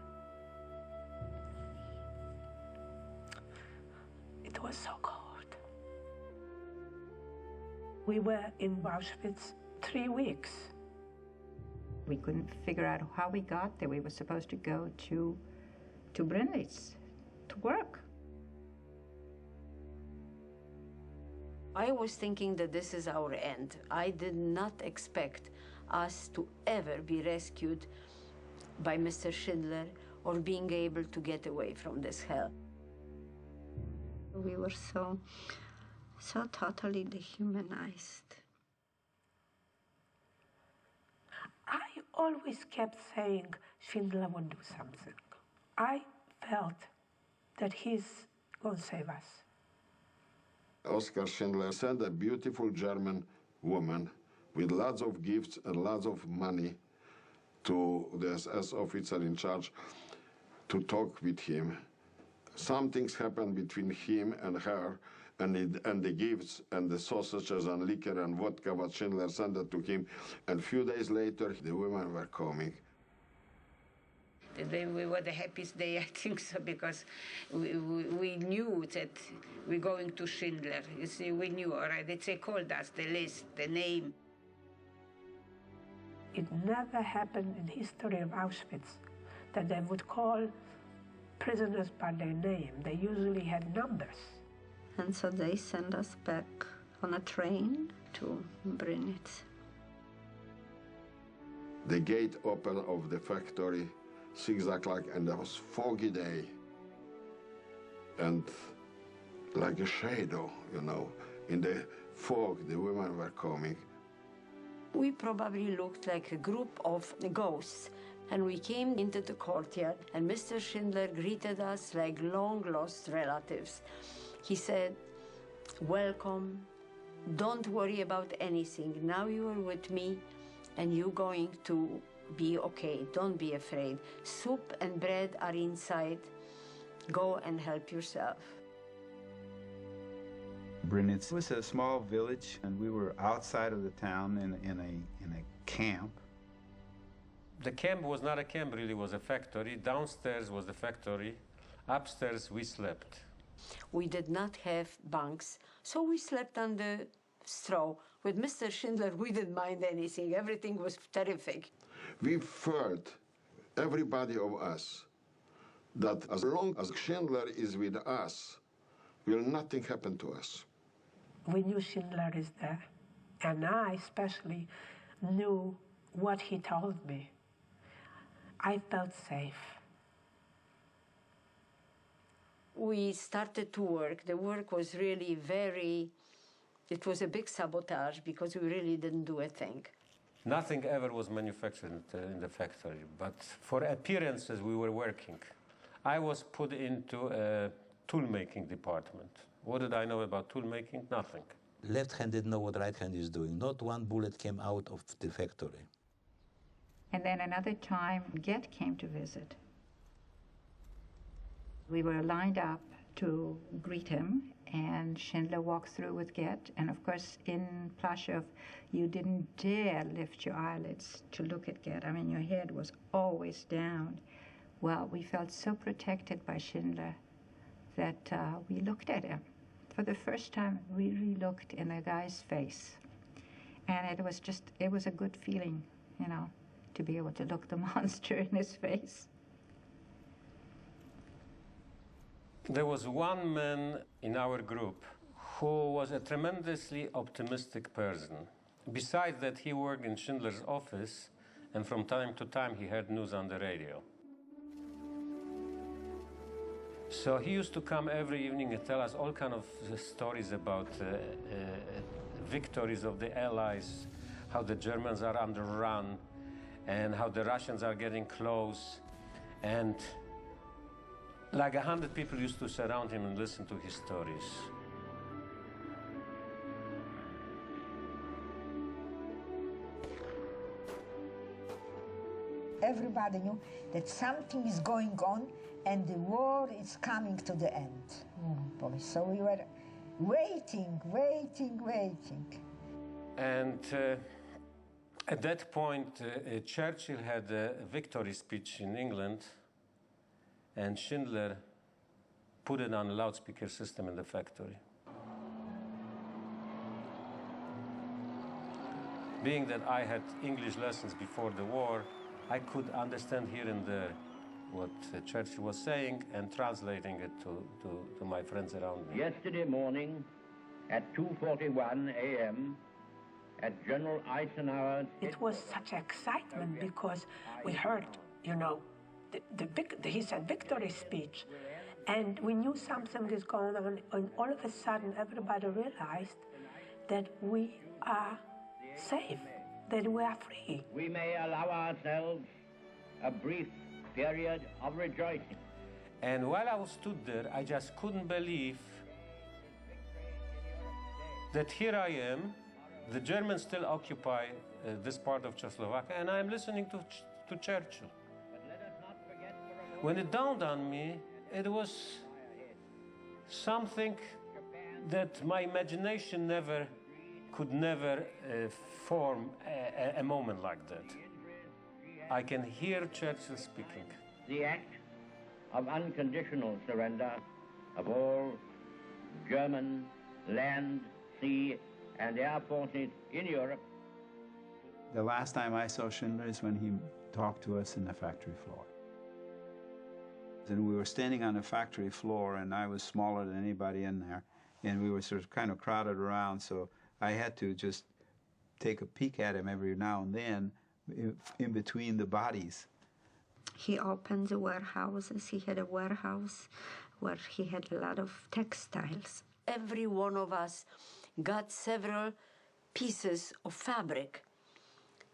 [SPEAKER 9] It was so cold. We were in Auschwitz 3 weeks.
[SPEAKER 12] We couldn't figure out how we got there. We were supposed to go to Brindlitz to work.
[SPEAKER 8] I was thinking that this is our end. I did not expect us to ever be rescued by Mr. Schindler or being able to get away from this hell.
[SPEAKER 2] We were so totally dehumanized.
[SPEAKER 9] I always kept saying Schindler would do something. I felt that he's going to save us.
[SPEAKER 7] Oskar Schindler sent a beautiful German woman with lots of gifts and lots of money to the SS officer in charge to talk with him. Some things happened between him and her, and the gifts and the sausages and liquor and vodka what Schindler sent it to him. And a few days later, the women were coming.
[SPEAKER 10] We were the happiest day, I think so, because we knew that we're going to Schindler. You see, we knew, all right, they called us, the list, the name.
[SPEAKER 9] It never happened in the history of Auschwitz that they would call prisoners by their name. They usually had numbers.
[SPEAKER 2] And so they sent us back on a train to Brindlitz.
[SPEAKER 7] The gate opened of the factory, 6 o'clock, and there was foggy day. And like a shadow, you know, in the fog, the women were coming.
[SPEAKER 8] We probably looked like a group of ghosts And we came into the courtyard, and Mr. Schindler greeted us like long-lost relatives. He said, "Welcome. Don't worry about anything. Now you are with me, and you're going to be okay. Don't be afraid. Soup and bread are inside. Go and help yourself."
[SPEAKER 5] Brnitz was a small village, and we were outside of the town in a camp.
[SPEAKER 3] The camp was not a camp, really, it was a factory. Downstairs was the factory. Upstairs, we slept.
[SPEAKER 8] We did not have bunks, so we slept on the straw. With Mr. Schindler, we didn't mind anything. Everything was terrific.
[SPEAKER 7] We felt, everybody of us, that as long as Schindler is with us, will nothing happen to us.
[SPEAKER 9] We knew Schindler is there, and I especially knew what he told me. I felt safe.
[SPEAKER 8] We started to work. The work was really it was a big sabotage because we really didn't do a thing.
[SPEAKER 3] Nothing ever was manufactured in the factory, but for appearances we were working. I was put into a tool-making department. What did I know about tool-making? Nothing.
[SPEAKER 4] Left hand didn't know what right hand is doing. Not one bullet came out of the factory.
[SPEAKER 12] And then another time, Get came to visit. We were lined up to greet him, and Schindler walked through with Get. And of course, in Plaszow, you didn't dare lift your eyelids to look at Get. I mean, your head was always down. Well, we felt so protected by Schindler that we looked at him. For the first time, we really looked in a guy's face. And it was a good feeling, you know, to be able to look the monster in his face.
[SPEAKER 3] There was one man in our group who was a tremendously optimistic person. Besides that, he worked in Schindler's office, and from time to time he heard news on the radio. So he used to come every evening and tell us all kinds of stories about victories of the Allies, how the Germans are on the run, and how the Russians are getting close. And like 100 people used to surround him and listen to his stories.
[SPEAKER 6] Everybody knew that something is going on and the war is coming to the end. Oh boy, so we were waiting.
[SPEAKER 3] And at that point, Churchill had a victory speech in England, and Schindler put it on a loudspeaker system in the factory. Being that I had English lessons before the war, I could understand here and there what Churchill was saying and translating it to my friends around me.
[SPEAKER 15] Yesterday morning at 2:41 a.m. at General Eisenhower's...
[SPEAKER 9] It was such excitement because we heard, you know, he said victory speech, and we knew something is going on, and all of a sudden everybody realized that we are safe, that we are free.
[SPEAKER 15] We may allow ourselves a brief period of rejoicing.
[SPEAKER 3] And while I stood there, I just couldn't believe that here I am, the Germans still occupy this part of Czechoslovakia, and I'm listening to Churchill. When it dawned on me, it was something that my imagination could never form a moment like that. I can hear Churchill speaking.
[SPEAKER 15] The act of unconditional surrender of all German land, sea, and air forces in Europe.
[SPEAKER 5] The last time I saw Schindler is when he talked to us in the factory floor. And we were standing on the factory floor, and I was smaller than anybody in there, and we were sort of kind of crowded around, so I had to just take a peek at him every now and then in between the bodies.
[SPEAKER 2] He opened the warehouses. He had a warehouse where he had a lot of textiles.
[SPEAKER 8] Every one of us got several pieces of fabric.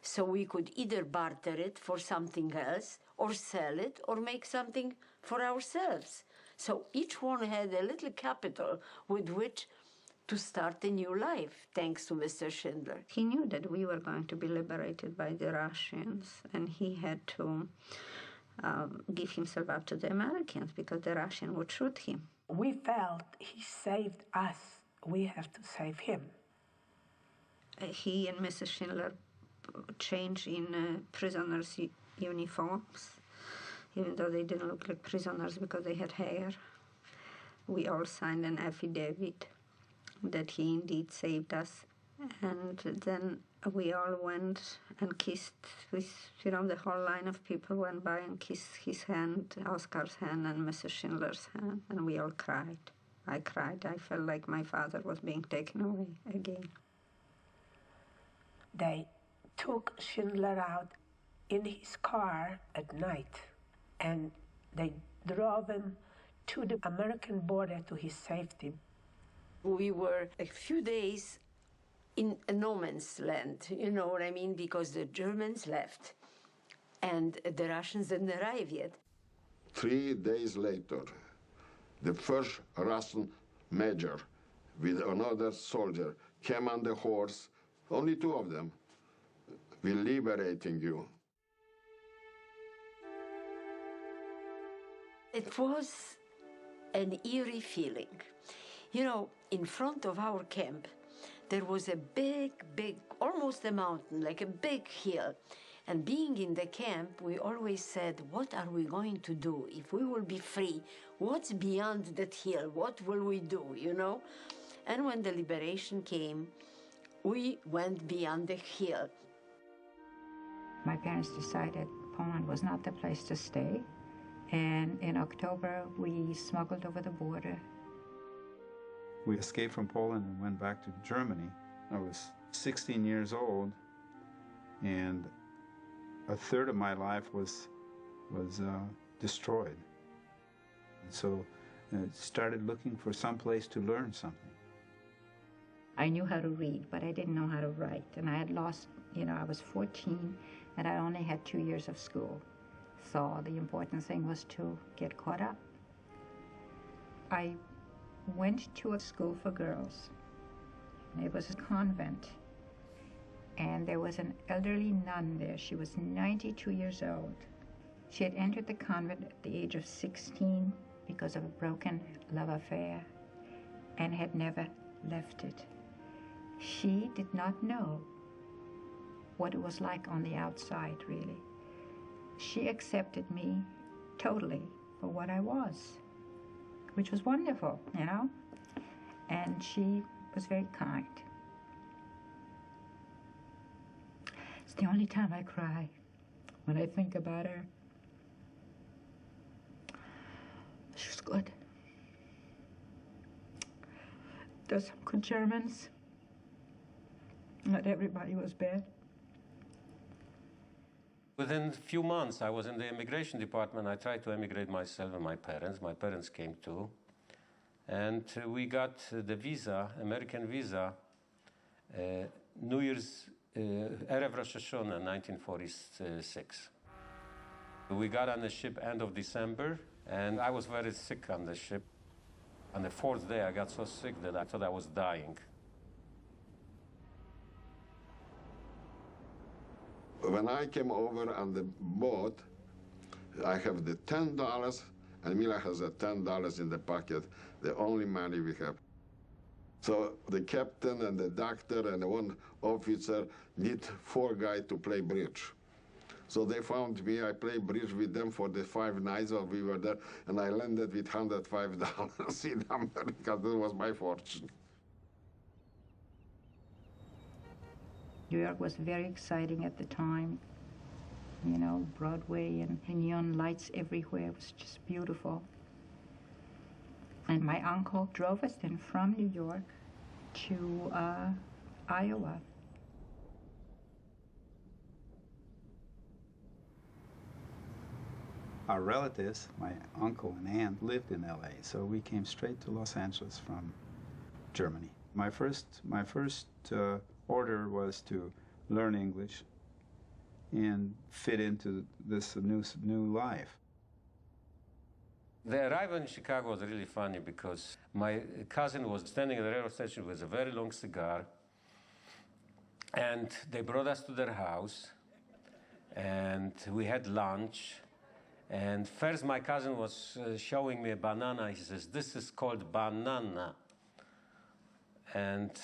[SPEAKER 8] So we could either barter it for something else, or sell it, or make something for ourselves. So each one had a little capital with which to start a new life, thanks to Mr. Schindler.
[SPEAKER 2] He knew that we were going to be liberated by the Russians, and he had to give himself up to the Americans because the Russians would shoot him.
[SPEAKER 9] We felt he saved us. We have to save him.
[SPEAKER 2] He and Mrs. Schindler changed in prisoners' uniforms, even though they didn't look like prisoners because they had hair. We all signed an affidavit that he indeed saved us. And then we all went and kissed with, the whole line of people went by and kissed his hand, Oskar's hand, and Mrs. Schindler's hand, and we all cried. I cried. I felt like my father was being taken away again.
[SPEAKER 9] They took Schindler out in his car at night, and they drove him to the American border to his safety.
[SPEAKER 8] We were a few days in a no man's land, you know what I mean, because the Germans left and the Russians didn't arrive yet.
[SPEAKER 7] 3 days later, the first Russian major with another soldier came on the horse, only 2 of them, we're liberating you.
[SPEAKER 8] It was an eerie feeling. In front of our camp, there was a big, almost a mountain, like a big hill. And being in the camp, we always said, what are we going to do? If we will be free, what's beyond that hill? What will we do, And when the liberation came, we went beyond the hill.
[SPEAKER 12] My parents decided Poland was not the place to stay. And in October, we smuggled over the border.
[SPEAKER 5] We escaped from Poland and went back to Germany. I was 16 years old, and a third of my life was destroyed. And so I started looking for some place to learn something.
[SPEAKER 12] I knew how to read, but I didn't know how to write. And I had lost, I was 14, and I only had 2 years of school. So the important thing was to get caught up. I went to a school for girls. It was a convent. And there was an elderly nun there. She was 92 years old. She had entered the convent at the age of 16 because of a broken love affair and had never left it. She did not know what it was like on the outside, really. She accepted me totally for what I was, which was wonderful, And she was very kind. It's the only time I cry when I think about her. She was good. There's some good Germans. Not everybody was bad.
[SPEAKER 3] Within a few months, I was in the immigration department. I tried to emigrate myself and my parents. My parents came too. And we got the visa, American visa, New Year's, Erev Rosh Hashanah, 1946. We got on the ship end of December, and I was very sick on the ship. On the 4th day, I got so sick that I thought I was dying.
[SPEAKER 7] When I came over on the boat, I have the $10, and Mila has the $10 in the pocket, the only money we have. So the captain and the doctor and one officer need 4 guys to play bridge. So they found me, I played bridge with them for the 5 nights while we were there, and I landed with $105 in America. That was my fortune.
[SPEAKER 12] New York was very exciting at the time. Broadway and neon lights everywhere. It was just beautiful. And my uncle drove us then from New York to Iowa.
[SPEAKER 5] Our relatives, my uncle and aunt, lived in LA, so we came straight to Los Angeles from Germany. My first order was to learn English and fit into this new life.
[SPEAKER 3] The arrival in Chicago was really funny because my cousin was standing at the railroad station with a very long cigar, and they brought us to their house, and we had lunch. And first my cousin was showing me a banana. He says, "This is called banana." And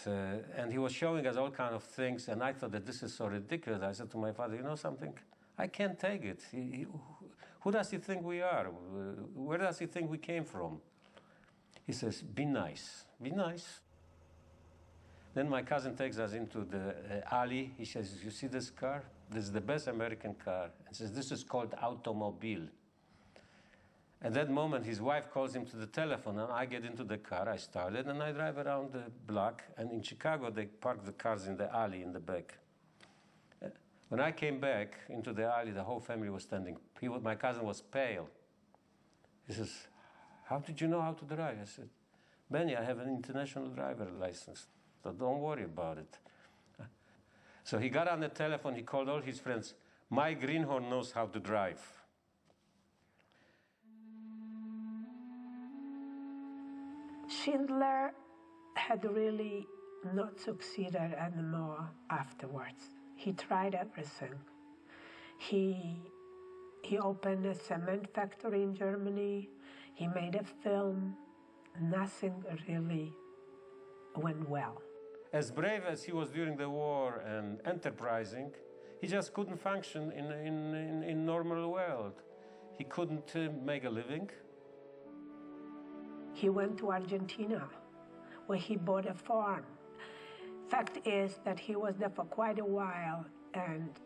[SPEAKER 3] he was showing us all kinds of things, and I thought that this is so ridiculous. I said to my father, "You know something? I can't take it. Who does he think we are? Where does he think we came from?" He says, "Be nice, be nice." Then my cousin takes us into the alley. He says, "You see this car? This is the best American car." And says, "This is called automobile." At that moment, his wife calls him to the telephone, and I get into the car. I started, and I drive around the block. And in Chicago, they park the cars in the alley in the back. When I came back into the alley, the whole family was standing. My cousin was pale. He says, "How did you know how to drive?" I said, "Benny, I have an international driver license, so don't worry about it." So he got on the telephone. He called all his friends. "My greenhorn knows how to drive."
[SPEAKER 9] Schindler had really not succeeded anymore afterwards. He tried everything. He opened a cement factory in Germany. He made a film. Nothing really went well.
[SPEAKER 3] As brave as he was during the war and enterprising, he just couldn't function in normal world. He couldn't make a living.
[SPEAKER 9] He went to Argentina, where he bought a farm. Fact is that he was there for quite a while, and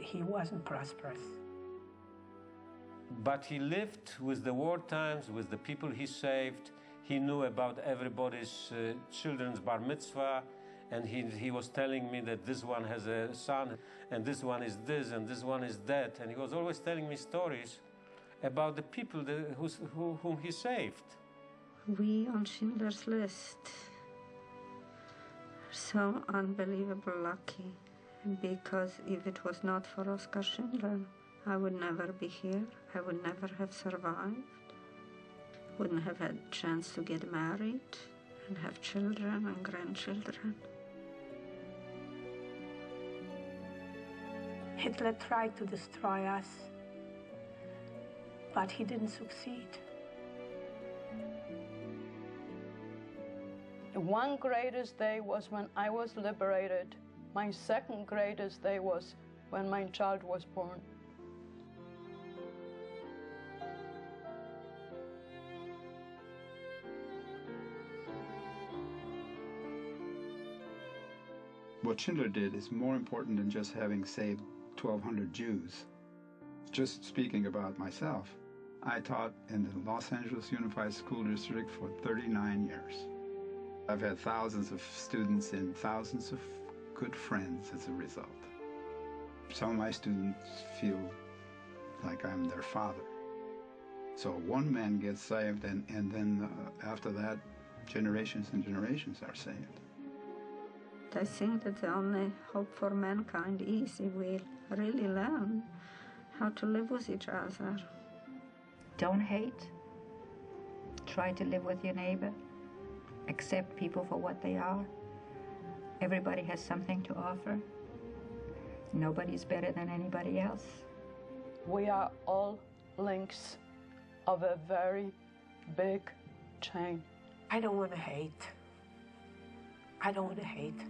[SPEAKER 9] he wasn't prosperous.
[SPEAKER 3] But he lived with the war times, with the people he saved. He knew about everybody's children's bar mitzvah, and he was telling me that this one has a son, and this one is this, and this one is that. And he was always telling me stories about the people whom he saved.
[SPEAKER 2] We on Schindler's List are so unbelievably lucky, because if it was not for Oskar Schindler, I would never be here. I would never have survived. Wouldn't have had a chance to get married and have children and grandchildren.
[SPEAKER 9] Hitler tried to destroy us, but he didn't succeed.
[SPEAKER 13] One greatest day was when I was liberated. My second greatest day was when my child was born.
[SPEAKER 5] What Schindler did is more important than just having saved 1,200 Jews. Just speaking about myself, I taught in the Los Angeles Unified School District for 39 years. I've had thousands of students and thousands of good friends as a result. Some of my students feel like I'm their father. So one man gets saved, and then after that, generations and generations are saved.
[SPEAKER 2] I think that the only hope for mankind is if we really learn how to live with each other.
[SPEAKER 12] Don't hate. Try to live with your neighbor. Accept people for what they are. Everybody has something to offer. Nobody's better than anybody else.
[SPEAKER 13] We are all links of a very big chain.
[SPEAKER 9] I don't want to hate. I don't want to hate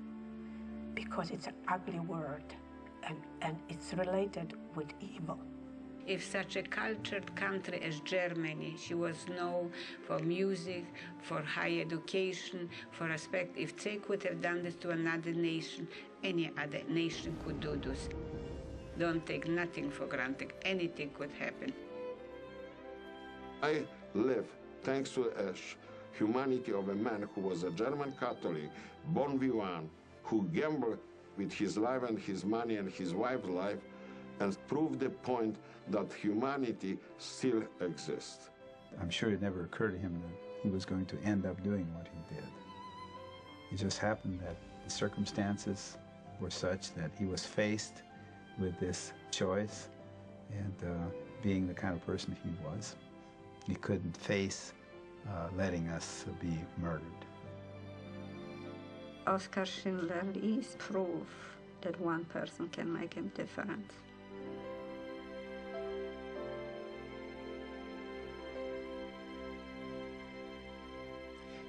[SPEAKER 9] because it's an ugly word and it's related with evil.
[SPEAKER 10] If such a cultured country as Germany, she was known for music, for high education, for respect, if they could have done this to another nation, any other nation could do this. Don't take nothing for granted. Anything could happen.
[SPEAKER 7] I live thanks to the humanity of a man who was a German Catholic, bon vivant, who gambled with his life and his money and his wife's life, and proved the point that humanity still exists.
[SPEAKER 5] I'm sure it never occurred to him that he was going to end up doing what he did. It just happened that the circumstances were such that he was faced with this choice, and being the kind of person he was, he couldn't face letting us be murdered.
[SPEAKER 2] Oskar Schindler is proof that one person can make a difference.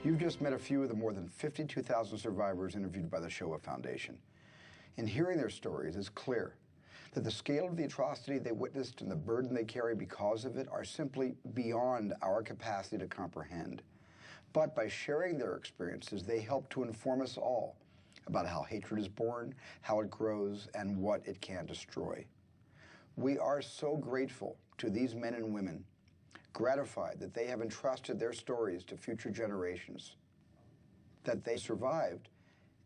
[SPEAKER 1] You've just met a few of the more than 52,000 survivors interviewed by the Shoah Foundation. In hearing their stories, it's clear that the scale of the atrocity they witnessed and the burden they carry because of it are simply beyond our capacity to comprehend. But by sharing their experiences, they help to inform us all about how hatred is born, how it grows, and what it can destroy. We are so grateful to these men and women, gratified that they have entrusted their stories to future generations. That they survived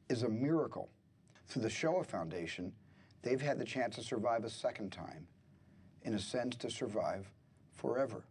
[SPEAKER 1] is a miracle. Through the Shoah Foundation, they've had the chance to survive a second time, in a sense to survive forever.